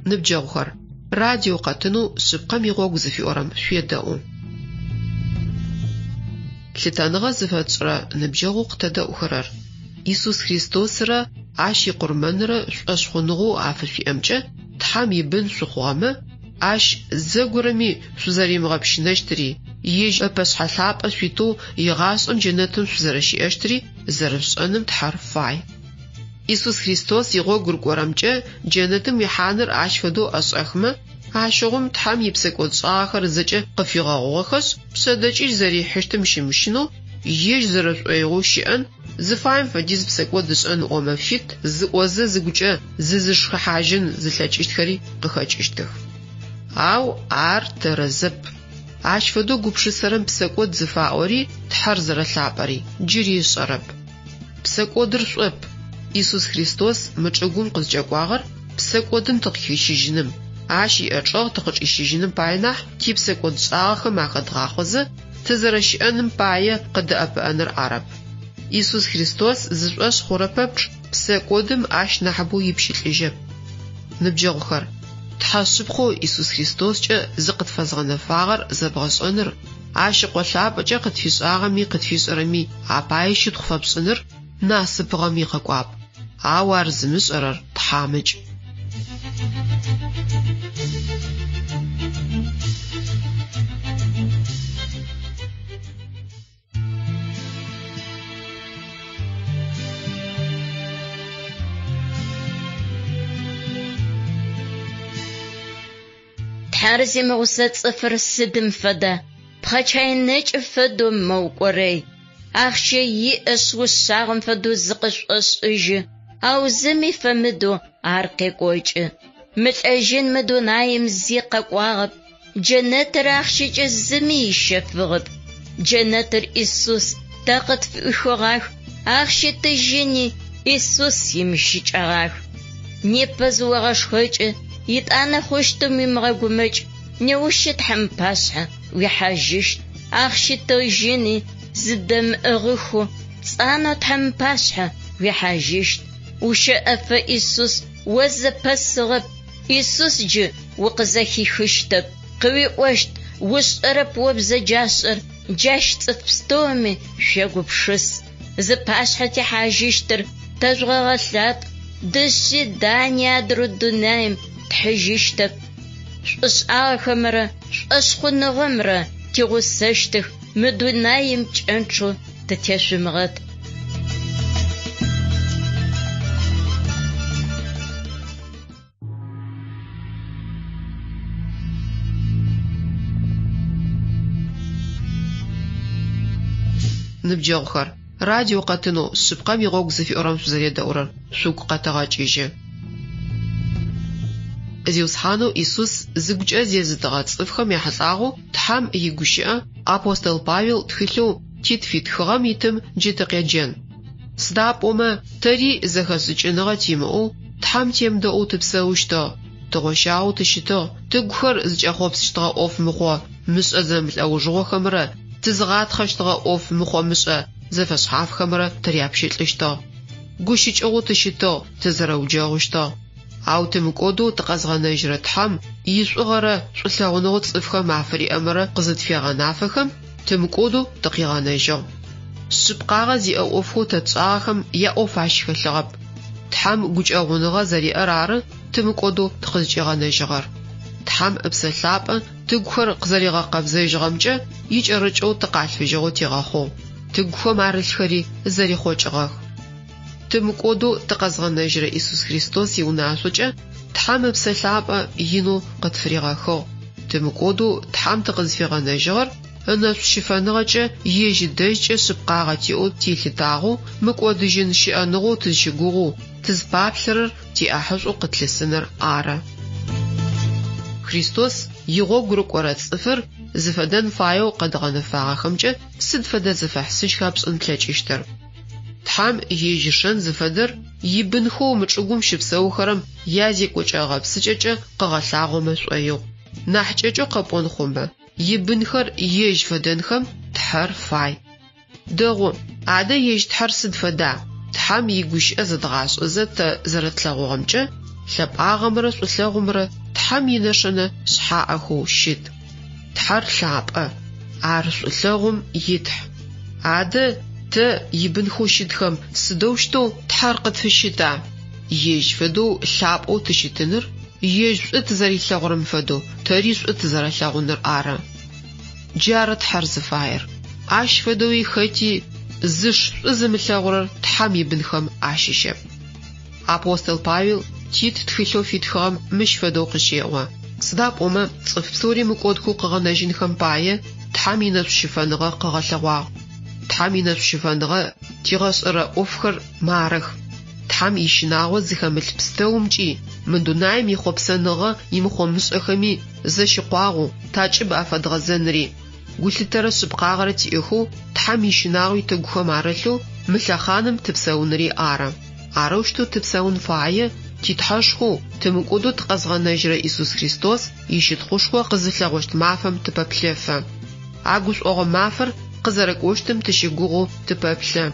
Ныбджэгъухэр, радио къэтыну шъыпкъэм игъогу зыфиӏорэм шъуедэӏу. Лъытэныгъэ зыфэшӏырэ ныбджэгъу къытэдэӏухэрэр Исус Христосрэ ащ икъурмэнрэ шӏошъхъуныгъэу афышъуиӏэмкӏэ тхьэм ибын шъухъугъэмэ, ащ зэгорэми шъузэримыгъэпщынэщтыри, ежь ыпэшъхьэлъапӏэ шъуитэу игъашӏэм джэнэтым шъузэрэщиӏэщтыри зэрэшӏэным тхьэр фай. Исус Христос игъогу рыкӏорэмкӏэ джэнэтым ихьаныр ащ фэдэу ӏэшӏэхмэ, ащыгъум тхьэм ипсэкӏод шӏагъэхэр зэкӏэ къыфигъэгъугъэхэшъ пшъэдэкӏищ зэрихьыщтым щымыщынэу ежь зэрэшӏоигъэу щыӏэн, зыфаем фэдиз псэкӏод зышӏэныӏо мэфит, зыӏозэ зыгукӏэ зызышхыхьажьын зылъэкӏыщтхэри къыхэкӏыщтых. Ау ар тэрэзэп. Ащ фэдэу гупшысэрэм псэкӏод зыфаӏори тхьэр зэрэлъапӏэри джыри ышӏэрэп. Псэкӏодыр шӏоп. Исус Христос мычӏыгум къызкӏэкӏуагъэр псэкӏодым тыкъыхищыжьыным, ащ иӏэчӏэгъ тыкъычӏищыжьыным пае нахь типсэкӏод шӏагъэхэм ахэдгъахъозэ тызэрэщыӏэным пае къыдэӏэпыӏэныр арэп. Исус Христос зышӏошъ хъурэ пэпчъ псэкӏодым ащ нахьыбэу ипщылӏыжьэп. Ныбджэгъухэр, тхьэшъыпхъэу Исус Христоскӏэ зыкъытфэзгъэнэфагъэр зэбгъэшӏэныр, ащ ыкъолъапӏэкӏэ къытфишӏагъэми къытфишӏэрэми апае щытхъу фэпшӏыныр насыпыгъэми къэкӏуапӏ. Ау ар зымышӏэрэр тхьамыкӏ. Тхьэр зимыгъусэ цӏыфыр сыдым фэдэ, пхъэчайнэкӏ фэдэу мэукӏорэй. Ахъщэ иӏэшъ ушъагъым фэдэу зыкъышӏошӏыжьы, ау зыми фэмыдэу ар къекӏокӏы. Мылӏэжьын мы дунаим зи къэкӏуагъэп, джэнэтыр ахъщэкӏэ зыми ищэфыгъэп. Джэнэтыр Исус тэ къытфыӏухыгъах, ахъщэтыжьыни Исус имыщыкӏагъах. Непэ зыогъэшхэкӏы, итӏанэ хъущтым уимыгъэгумэкӏ, неущы тхьэм пашъхьэ уихьажьыщт. Ахъщэтыжьыни зыдэмыӏыгъыху, цӏанэу тхьэм пашъхьэ уихьажьыщт. Ущэӏэфэ Исус о зэпэсыгъэп. Исус джы укъызэхихыщтэп. Къыуиӏощт ушӏэрэп о бзэджашӏэр, джащ цӏыф пстэуми шъуегупшыс. Зы пашъхьэ тихьажьыщтыр тэжъугъэгъэлъапӏ, дышъи дани адру дунаим тхьыжьыщтэп. Шӏушӏагъэхэмрэ шӏошъхъуныгъэмрэ тигъусэщтых, мы дунаим кӏэнчъу тытешъумыгъэт. Ныбджэгъухэр, радио къэтыну шъыпкъэм игъогу зыфиӏорэм шъузэредэӏурэр шъугу къэтэгъэкӏыжьы. Зиусхьанэу Исус зыгукӏэ зезыдыгъэ цӏыфхэм яхьылӏагъэу тхьэм игущыӏэ апостол Павел тхылъэу Тит фитхыгъэм итым джы тыкъеджэн. Сыда пӏомэ тэри зэхэшӏыкӏыныгъэ тимыӏэу тхьэм темдэӏэу тыпсэущтыгъ, тыгъощагъэу тыщытыгъ, тыгухэр зыкӏэхъопсыщтыгъэ ӏоф мыхъо, мышӏэ зэмылӏэужьыгъохэмрэ тызыгъатхъэщтыгъэ ӏоф мыхъо мышӏэ зэфэшъхьафхэмрэ тыряпщылӏыщтыгъ. Гущыкӏыгъу тыщытыгъ, тызэрэуджэгъущтыгъ. Ау тымыкӏодэу тыкъэзгъэнэжьрэ тхьам ишӏугъэрэ шӏулъэгъуныгъо цӏыфхэм мафэриӏэмэрэ къызытфегъэнафэхэм тымыкӏодэу тыкъигъэнэжьыгъ. Шъыпкъагъэ зиӏэ ӏофхэу тэтшӏагъэхэм яӏоф ащ хэлъыгъэп. Тхьам гукӏэгъуныгъэ зэриӏэр ары тымыкӏодэу тыкъызкӏигъэнэжьыгъэр. Тхьам ыпсэлъапӏэ тыгухэр къызэригъэкъэбзэжьыгъэмкӏэ икӏэрыкӏэу тыкъалъфыжьыгъэу тегъэхъугъ. Тыгухэм арылъхэри зэрихъокӏыгъэх. Тымыкӏодэу тыкъэзгъэнэжьрэ Иисус Христос иунашъокӏэ тхьам ыпсэлъапӏэ инэу къытфыригъэхыгъ. Тымыкӏодэу тхьам тыкъызфигъэнэжьыгъэр ынэшъу щыфэныгъэкӏэ ежьы дэжькӏэ шъыпкъагъэ тиӏэу телъытагъэу мыкӏодыжьын щыӏэныгъэу тызщыгугъэу тызпаплъэрэр тиӏахьышӏу къытлъысыныр ары. Христос игъогу рыкӏорэ цӏыфыр зыфэдэн фаеу къэдгъэнэфагъэхэмкӏэ сыд фэдэ зыфэхьсыжьха пшӏын плъэкӏыщтыр? Тхьам ежьышэн зыфэдэр ибынхэу мычӏыгум щыпсэухэрэм язекӏокӏэгъэпсыкӏэкӏэ къыгъэлъагъомэ шӏоигъу. Нахькӏэкӏэ къэпӏон хъумэ, ибынхэр ежь фэдэнхэм тхьэр фай. Дэгъу, адэ ежь тхьэр сыд фэда? Тхьам игущыӏэ зэдгъашӏэзэ тэ зэрэтлъэгъугъэмкӏэ лъэпӏагъэмрэ шӏулъэгъумрэ тхьам инэшэнэ шъхьаӏэхэу щыт. Тхьэр лъапӏэ, ар шӏулъэгъум итхь. Адэ тэ ибынхэу щытхэм сыдэущтэу тхьэр къытфыщыта? Ежь фэдэу лъапӏэу тыщытыныр ежь шӏу тызэрилъэгъурэм фэдэу тэри шӏу тызэрэлъэгъуныр ары. Джары тхьэр зыфаер. Ащ фэдэуи хэти зыш шӏу зымылъэгъурэр тхьам ибынхэм ащыщэп. Апостол Павел Тит тхылъэу фитхыгъэм мыщ фэдэу къыщеӏо. Сыда пӏомэ цӏыф псори мыкӏодхэу къыгъэнэжьынхэм пае тхьам инэшъу щыфэныгъэ къыгъэлъэгъуагъ. Тхьам инэшъу щыфэныгъэ тигъэшӏэрэ ӏофхэр марэх. Тхьам ищынагъо зыхэмылъ пстэумкӏи мы дунаим ихъопсэныгъэ имыхъомышӏэхэми зэщыкъуагъу тачӏыб афэдгъэзэнри. Гулъытэрэ шъыпкъагъэрэ тиӏэхэу тхьам ищынагъо итыгухэм арэлъэу мы лъэхъаным тыпсэунри ары. Арэущтэу тыпсэун фае титхьэшху тымыкӏодэу тыкъэзгъэнэжьрэ Иисус Христос ищытхъушхо къызылъэгъощт мафэм тыпэплъэфэ. Агушӏогъо мафэр къызэрэкӏощтым тыщыгугъэу тыпэплъэ.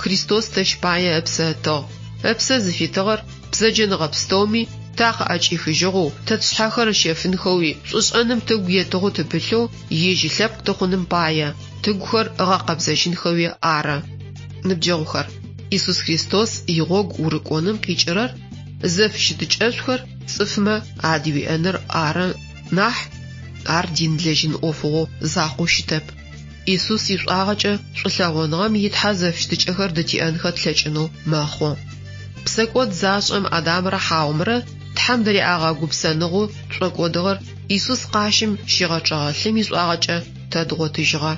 Христос тэщ пае ыпсэтыгъ. Ыпсэ зыфитыгъэр бзэджэныгъэ пстэуми тахъыӏэкӏихыжьыгъэу тэтшъхьэхэр щефынхэуи шӏушӏэным тыгу етыгъэу тыпылъэу ежьы лъэпкъ тыхъуным пае тыгухэр ыгъэкъэбзэжьынхэуи ары. Ныбджэгъухэр, Иисус Христос игъогу урыкӏоным къикӏырэр зэфыщытыкӏэшъухэр цӏыфмэ адыуиӏэныр ары нахь ар динлэжьын ӏофыгъо захъоу щытэп. Иисус ишӏуагъэкӏэ шӏулъэгъоныгъэм итхьэ зэфыщытыкӏэхэр дэти-ӏэнхэ тлъэкӏынэу мэхъу. Псэкӏод зашӏэм Адамрэ Хьаумрэ тхьэм дэриӏагъэгупсэныгъэу шӏокӏодыгъэр Иисус къащым щигъэчӏэгъэлъым ишӏуагъэкӏэ тэдгъотыжьыгъэ.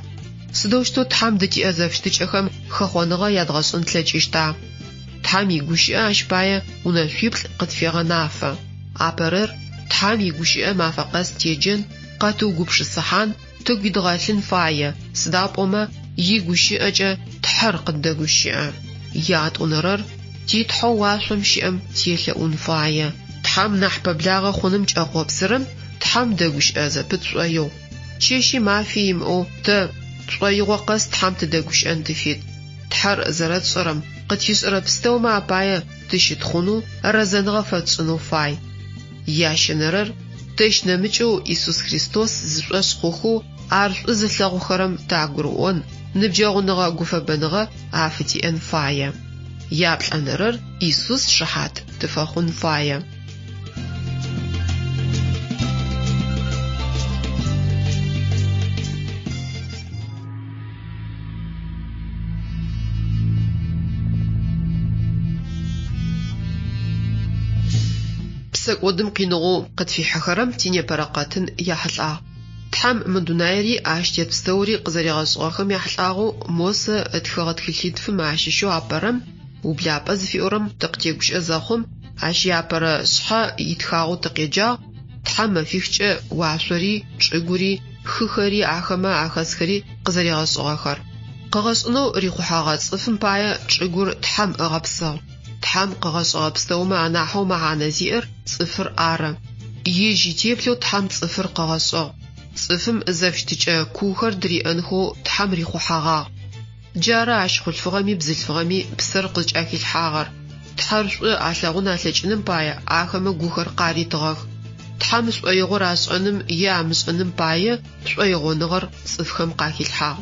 Сыдэущтэу тхьэм дэти-ӏэ зэфыщытыкӏэхэм хэхъоныгъэ ядгъэшӏэн тлъэкӏыщта? Тхьэм игущыӏэ ащ пае унэшъуиплӏ къытфегъэнафэ. Апэрэр тхьэм игущыӏэ мафэ къэс теджэн къэтыугупшысыхьан тыгу идгъэлъын фае. Сыда пӏомэ игущыӏэкӏэ тхьэр къыддэгущыӏэ. Ятӏонэрэр титхьэу уашъом щыӏэм телъэӏун фае. Тхьэм нахь пэблагъэ хъуным кӏэхъопсырэм тхьэм дэгущыӏэ зэпытшӏоигъу. Чэщи мафи имыӏэу тэ шӏоигъо къэс тхьэм тыдэгущыӏэн тыфит. Тхьэр зэрэтшӏэрэм къытфишӏэрэ пстэумэ апае тыщытхъунэу рэзэныгъэ фэтшӏынэу фай. Ящэнэрэр тэщ нэмыкӏэу Иисус Христос зышӏошъ хъухэу ар шӏу зылъэгъухэрэм тагурыӏон, ныбджэгъуныгъэ гуфэбэныгъэ афытиӏэн фае. Яплӏэнэрэр Иисус шыхьат тыфэхъун фае. Псэкӏодым къиныгъэу къытфихьэхэрэм тинепэрэ къэтын яхьылӏагъ. Тхьэм мы дунаири ащ тет пстэури къызэригъэшӏыгъэхэм яхьылӏагъэу мосэ ытхыгъэ тхылъитфым ащыщэу апэрэм ублапӏэ зыфиӏорэм тыкъытегущыӏэ зэхъум ащ япэрэ шъхьэ итхагъэу тыкъеджагъ. Тхьэм мэфихкӏэ уашъори чӏыгури хыхэри ахэмэ ахэсхэри къызэригъэшӏыгъэхэр. Къыгъэшӏынэу рихъухьагъэ цӏыфым пае чӏыгур тхьэм ыгъэпсыгъ. Тхьэм къыгъэшӏыгъэ пстэумэ анахьэу мэхьанэ зиӏэр цӏыфыр ары. Ежьи теплъэу тхьэм цӏыфыр къыгъэшӏыгъ. Цӏыфым зэфыщытыкӏэ кухэр дриӏэнхэу тхьэм рихъухьагъагъ. جارة عشخلفغمي بزلفغمي بسر قلج الحاغر تحرش أعلغون أثلجنم بايا آخم جوخر قاري تغاغ تحمس أيغور أسأنم يامس أنم بايا شويغونغر صفخم قاكي الحاغ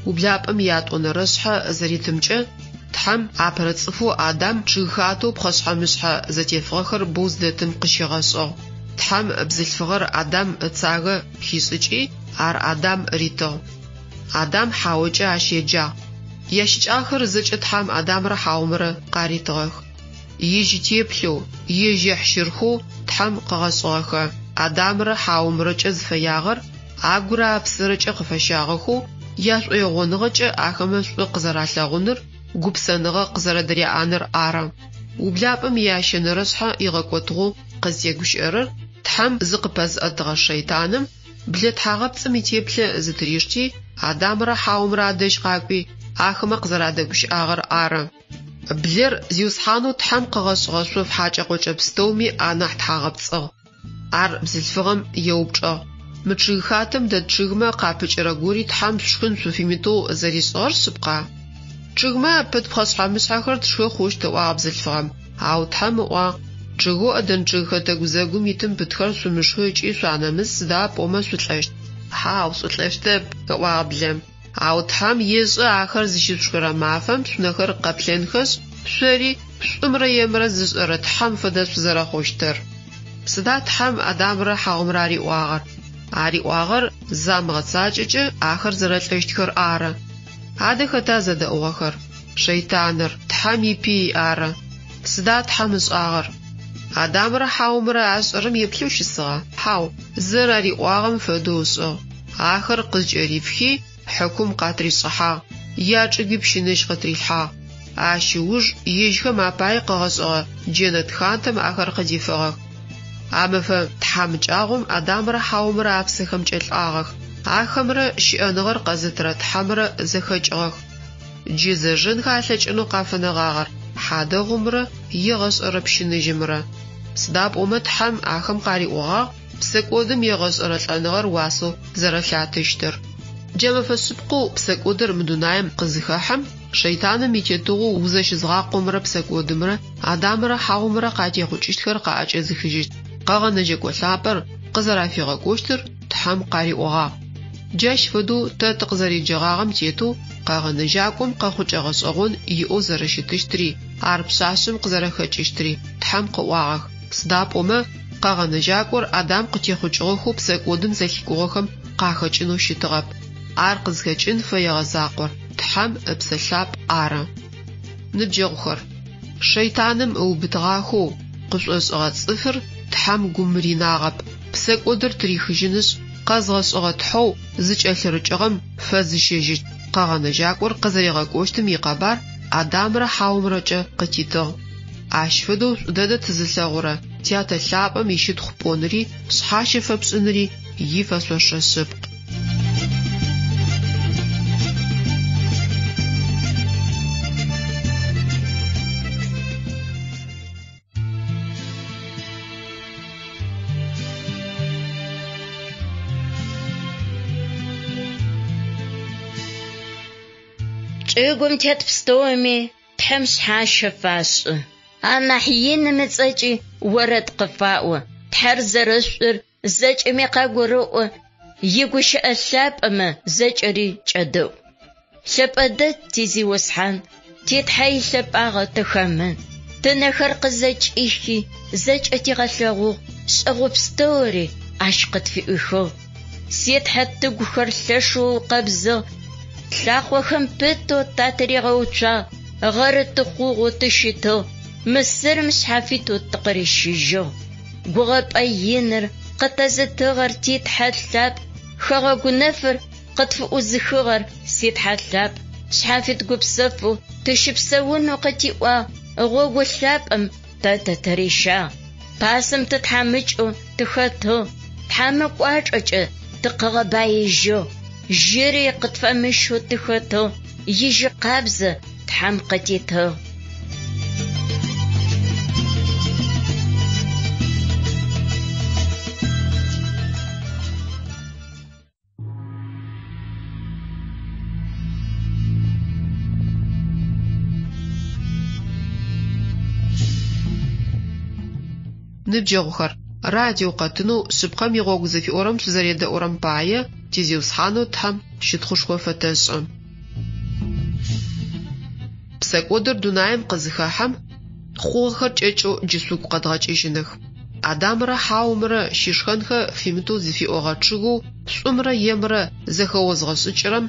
وبلاب يات ونرسحة زريتمجة تحم عبرت صفو آدم تشيخاتو بخصحة مسحة زتيفغخر بوز دتم قشيغاسو تحم بزلفغر آدم تساغ خيسجي ار آدم ريتو آدم حاوجة عشيجا يشج آخر زج تحم آدم را حاومر قاري تغخ يجي تيبلو يجي حشرخو تحم قغصغخ آدم را حاومر جز فياغر آگورا بسرج قفشاغخو ياش أيغونغج آخمش قزرالغونر گوبسنغ قزردري آنر آرام وبلابم ياشن رسحة يغاكوتغو قزيگوشئرر تحم زقبز أدغ الشيطانم بلت حاغبتم يتيبل زتريشتي آدم را حاومر دش قاقبي آخم قزرادگوش آغر آرام بلر زيوسحانو تحم قغصغشو في حاجة قوچ بستومي آنح تحاغبتغ آر بزلفغم يوبجأ متشيخاتم دتشيغما قابجرا غوري تحم شخن سوفيميتو زريسور سبقا تشيغما بد بخصحة مسحخر تشخ خوش تواب زلفغم هاو تحم وا تشيغو أدن تشيخة تغزاغو ميتم بدخر سومشخوش إسوانا مس دا بوما سوتلاشت هاو سوتلاشت توابلم هاو تحم يزو آخر زيشتشخرا مافم سنخر قبلنخس سوري سومرا يمرا زيزورا تحم فدس زرا خوشتر سدا تحم آدم را حاومراري واغر آري واغر زامغتساجج آخر زرالشتخر آرا هذا خطا زد أوخر شيطانر تحمي بي آرا سدا تحمس آغر آدم را حاومر عشرم يبلوش الصغا حاو زراري واغم فدوس آخر قجري فخي حكم قاتري صحا ياجب شنش قطري الحا عاشوج يجخ ما باي قغصغ جنت خانتم آخر قديفغ عمفا تحمج آغم آدم را حاومر عبسخم جل آغخ آخمر شئنغر قزترا تحمر زخج آغ جيزجن خالج انو قافن غاغر حادا غمر يغس ربشن جمرا سداب اومت حم آخم قاري اوغا بسك ودم يغس رتلانغر واسو زرفلاتشتر جمع فسبقو بسك ودر مدونايم قزخا حم شيطان ميتيتوغو وزش زغا قمر بسك ودمر آدامر حاومر قاتي خوشتخر قاعج ازخجت قاغا نجيك وثابر قزرا فيغا كوشتر تحم قاري اوغا جاش فدو تقزري جغاغم تيتو قاغن جاكم قاخوچ غصغون يو زرشتشتري عرب ساسم قزرخچشتري تحم قواغ سداب اوما قاغن جاكور ادم قتيخوچغو خوب سكودم زلكوغم قاخچنو شتغب ار قزخچن فيغزاقور تحم ابسلاب ارا نجوخر شيطانم او بتغاخو قصصغت صفر تحم گمريناغب بسكودر تريخجنس قازغسغت حو زج أثرجغم فزشجت قاغن جاكور قزريغا كوشتم يقبار آدم را حاومرجا قتيتو عشفدو دادا تزلساغورا تياتا ثابا ميشد خبونري صحاشي فبسنري يفاسوشا سبق چگم تیت بستومی تحمس حاش فاس أنا حين متسجي ورد قفاء تحرز رشر زج ميقا قروء يقوش أساب أما زجري جدو شبادت تيزي وسحان تيتحي شباغ تخمن تنخرق زج إيشي زج أتغسلغو سأغو بستوري عشقت في إخو سيت حتى قخر لشو قبزة تلاقوا خمبتو تاتري غوشا غرت تخوغو تشيتو مسر مسحافيتو تقريش جو قغب أيينر قتزت غرتي تحلاب خغاقو نفر قطفو زخغر سيت حلاب شحافيت قب صفو تشب سونو قتيوا غوغو ثاب تاتا تريشا باسم تتحمجو تخطو تحمق واجج تقغباي جو جري قطفا مشو تخطو يجي قابزة تحمقتيتو Ныбджэгъухэр радио къэтынэу шъыпкъэм игъогу зэфиӏорэм шъузэредэӏорэм пае тизиусхьанэу Тхьэм щытхъушхо фэтэшӏы. Псэкӏодыр дунаем къызыхэхьэм хъугъэхэр кӏэкӏэу джысугу къэдгъэкӏыжьынэх. Адамрэ Хьаумрэ щишхэнхэ фимытэу зыфиӏогъэ чъыгоу шӏумрэ емрэ зэхэозгъэшӏыкӏырэм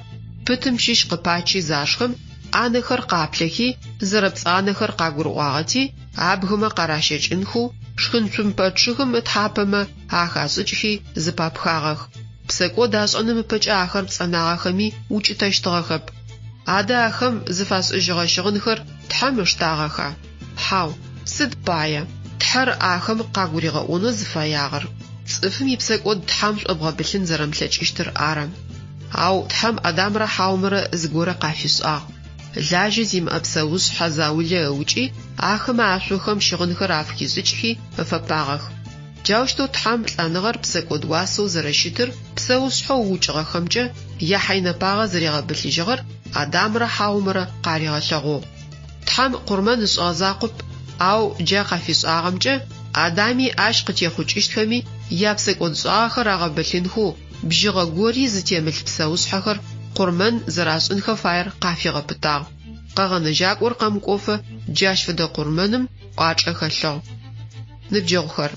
пытым щыщ къыпачи зашхэм ӏанэхэр къаплъэхи зэрэпцӏанэхэр къагурыӏуагъэти абгымэ къаращэкӏынхэу шхын цумпэ чъыгым ытхьапэмэ ахашӏыкӏхи зыпапхагъэх. Псэкӏод ашӏэным ыпэкӏэ ахэр пцӏэнагъэхэми укӏытэщтыгъэхэп. Адэ ахэм зыфашӏыжьыгъэ щыгъынхэр Тхьэм ыштагъэха? Хьау, сыд пае Тхьэр ахэм къагуригъэӏонэу зыфаягъэр? Цӏыфым ипсэкӏод Тхьэм шӏобгъэбылъын зэрэмылъэкӏыщтыр ары. Ау Тхьэм Адамрэ Хьаумрэ зыгорэ къафишӏагъ. Лажьэ зимыӏэ псэушъ хьэзаулэ ыукӏи ахэмэ ашъохэм щыгъынхэр афхишӏыкӏхи ыфэпагъэх. Джаущтэу Тхьэм лӏэныгъэр псэкӏод уасэу зэрэщытыр псэушъхьэу укӏыгъэхэмкӏэ яхьайнэпагъэ зэрегъэбылъыжьыгъэр Адамрэ Хьаумрэ къаригъэлъэгъугъ. Тхьэм къурмэн ышӏыгъэ закъоп, ау джа къафишӏагъэмкӏэ Адами ащ къытехъукӏыщтхэми япсэкӏод шӏагъэхэр агъэбылъынхэу бжьыгъэ гори зытемылъ псэушъхьэхэр къурмэн зэрашӏынхэ фаер къафигъэпытагъ. Къэгъэнэжьакӏор къэмыкӏофэ джащ фэдэ къурмэным ӏуачӏэ хэлъыгъ. Ныбджэгъухэр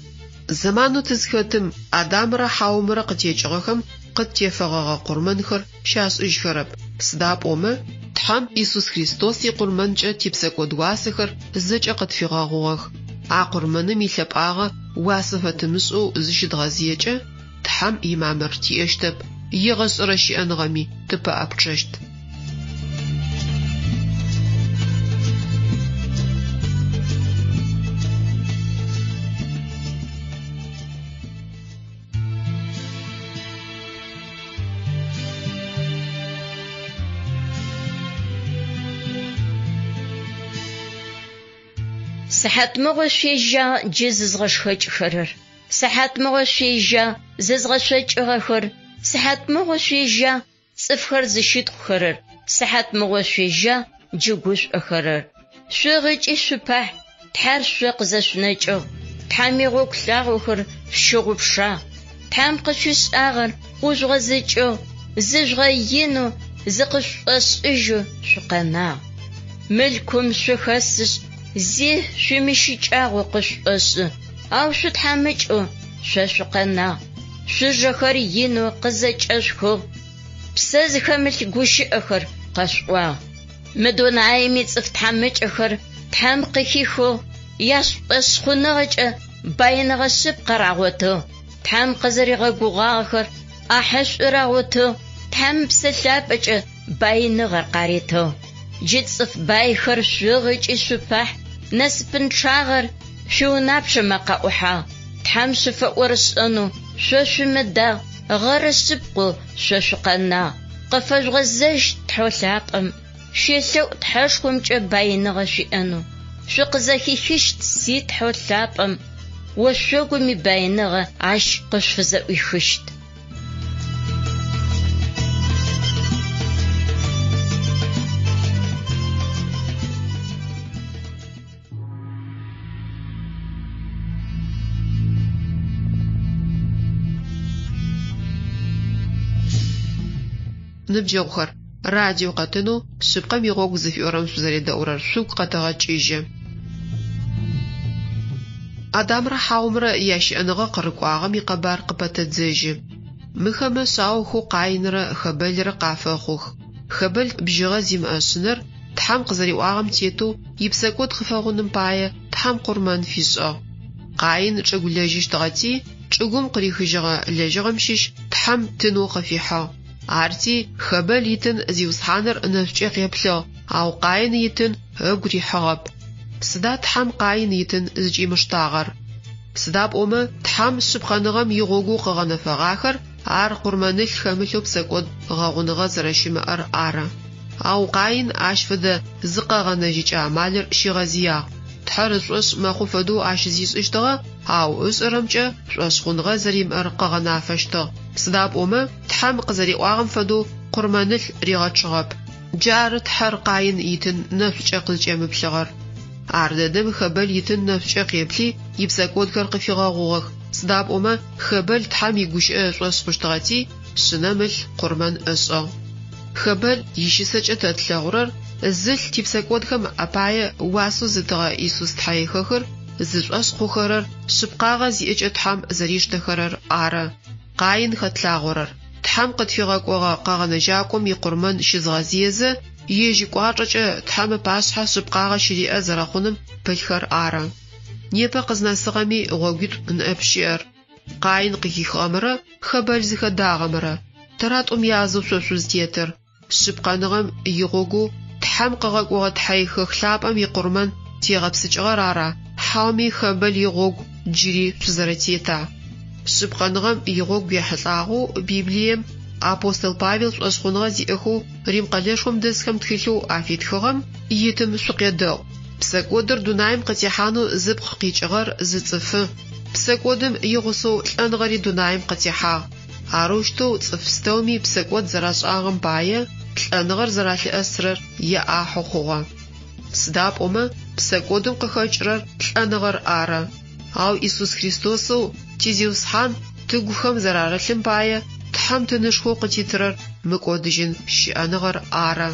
зэманэу тызхэтым Адамрэ Хьаумрэ къытекӏыгъэхэм къыттефэгъэгъэ къурмэнхэр щашӏыжьхэрэп. Сыда пӏомэ Тхьэм Иисус Христос икъурмэнкӏэ типсэкӏод уасэхэр зэкӏэ къытфигъэгъугъэх. А къурмэным илъэпӏагъэ уасэ фэтымышӏэу зыщыдгъэзекӏэ Тхьэм имамэр тиӏэщтэп. Игъэшӏэрэ щыӏэныгъэми тыпэӏэпчъэщт. Сыхьат мыгъо шъуежьа джы зызгъэшхэкӏыхэрэр. Сыхьат мыгъо шъуежьа зызгъэшъокӏыгъэхэр. Сыхьат мыгъо шъуежьа цӏыфхэр зыщытхъухэрэр. Сыхьат мыгъо шъуежьа джы гушӏохэрэр. Шъуегъэкӏи шъупахь Тхьэр шъо къызэшъунэкӏыгъ. Тхьэм игъогу лъагъохэр фщыгъупша. Тхьэм къышъуишӏагъэр ужъугъэзэкӏыгъ, зыжъугъэинэу зыкъышъуӏэшӏыжьу шъукъэнагъ. Мылкум шъухэсышъ зи шъуимыщыкӏагъо къышъуӏэшӏы. Ау шъутхьамыкӏы шъо шъукъэнагъ. Шъужъэхэр инэу къызэкӏэшъухыгъ. Псэ зыхэмылъ гущыӏэхэр къэшӏуагъ. Мы дунаими цӏыф тхьамыкӏэхэр Тхьэм къыхихыгъ. Яшӏуӏэшъхъуныгъэкӏэ баиныгъэ шъыпкъ къарагъотыгъ. Тхьэм къызэригъэгугъагъэхэр ахьышӏурагъотыгъ. Тхьэм псэлъапӏэкӏэ баиныгъэр къаритыгъ. Джы цӏыф баихэр шъуегъэкӏи шъупахь насыпынчъагъэр шъуунапщэ мэкъэӏухьагъ. Тхьэм шъуфэӏорышӏэнэу шъо шъумыдагъ. Гъэрэ шъыпкъэу шъо шъукъэнагъ. Къыфэжъугъэзэжь тхьолъапӏэм. Шъуелъэӏу тхьэшхуэмкӏэ баиныгъэ шъуиӏэнэу. Шъукъызэхихыщт си тхьолъапӏэм. Ошъогуми баиныгъэ ащ къышъузэӏуихыщт. Ныбджэгъухэр радио къэтынэу шъыпкъэм игъогу зыфиӏорэм шъузэредэӏурэр шъугу къэтэгъэкӏыжьы. Адамрэ Хьаумрэ ящыӏэныгъэ къырыкӏуагъэм икъэбар къыпэтэдзэжьы. Мыхэмэ шъаухъу Къаинрэ Хэбэлрэ къафэхъух. Хэбэл бжьыгъэ зимыӏэшъынэр Тхьэм къызэриӏуагъэм тетэу ипсэкӏод къыфэгъуным пае Тхьэм къурмэн фишӏыгъ. Къаин чӏыгу лэжьыщтыгъэти чӏыгум къырихыжьыгъэ лэжьыгъэм щыщ Тхьэм тынэу къыфихьыгъ. Арти Хэбэл итын зиусхьаныр нэфкӏэ къеплъыгъ, ау Къаин итын ыгу рихьыгъэп. Сыда Тхьэм Къаин итын зыкӏимыштагъэр? Сыда пӏомэ Тхьэм шъыпкъэныгъэм игъогу къыгъэнэфэгъахэр ар къурмэнылъ хэмылъэу псэкӏод гъэгъуныгъэ зэрэщымыӏэр ары. Ау Къаин ащ фэдэ зыкъэгъэнэжьыкӏэ амалыр щигъэзиягъ. Тхьэр ышӏошъ мэхъу фэдэу ащ зишӏыщтыгъэ, ау ышӏэрэмкӏэ шӏошъхъуныгъэ зэримыӏэр къэгъэнафэщтыгъ. Сыда пӏомэ Тхьэм къызэриӏуагъэм фэдэу къурмэнылъ ригъэчъыгъэп. Джары Тхьэр Къаин итын нэфкӏэ къызкӏэмыплъыгъэр. Ар дэдэм Хэбэл итын нэфкӏэ къеплъи ипсэкӏодхэр къыфигъэгъугъэх. Сыдапӏомэ хэбэл тхьам игущыӏэ ышӏошъ хъущтыгъэти шъынэмылъ къурмэн ышӏыгъ. Хэбэл ищысэкӏэ тэтлъэгъурэр зылъ типсэкӏодхэм апае уасэу зытыгъэ Иисус тхьаихэхэр зышӏошъ хъухэрэр шъыпкъагъэ зиӏэкӏэ тхьам зэриштэхэрэр ары. Къаин хэтлъагъорэр тхьам къытфигъэкӏогъэ къэгъэнэжьакӏом икъурмэн щызгъэзезэ ежьыкӏуачӏэкӏэ тхьам ыпашъхьэ шъыпкъагъэ щыриӏэ зэрэхъуным пылъхэр ары. Непэ къызнэсыгъэми гъогуитӏу ныӏэпщиӏэр. Къаин къыхихыгъэмэрэ хэбэл зыхэдагъэмэрэ. Тэратӏом язэу шъошъу зытетыр. Шъыпкъэныгъэм игъогу тхьам къыгъэкӏогъэ тхьаихэх лъапӏэм икъурмэн тегъэпсыкӏыгъэр ара. Хьауми хэбэл игъогу джыри шъузэрэтета. Шъыпкъэныгъэм игъогу ехьылӏагъэу Библием апостол Павел шӏошъхъуныгъэ зиӏэхэу Рим къэлэшхом дэсхэм тхылъэу афитхыгъэм итым шъукъедэгъу. Псэкӏодыр дунаим къытехьанэу зыпкъ къикӏыгъэр зы цӏыфы. Псэкӏодым игъусэу лӏэныгъэри дунаим къытехьагъ. Арэущтэу цӏыф стэуми псэкӏод зэрашӏагъэм пае лӏэныгъэр зэралъыӏэсырэр еӏахьэу хъугъэ. Сыдапӏомэ псэкӏодым къыхэкӏырэр лӏэныгъэр ары. Ау Иисус Христосэу тизиусхьан тыгухэм зэрарэлъым пае тхьам тынышхоу къытитырэр мыкӏодыжьын щыӏэныгъэр ары.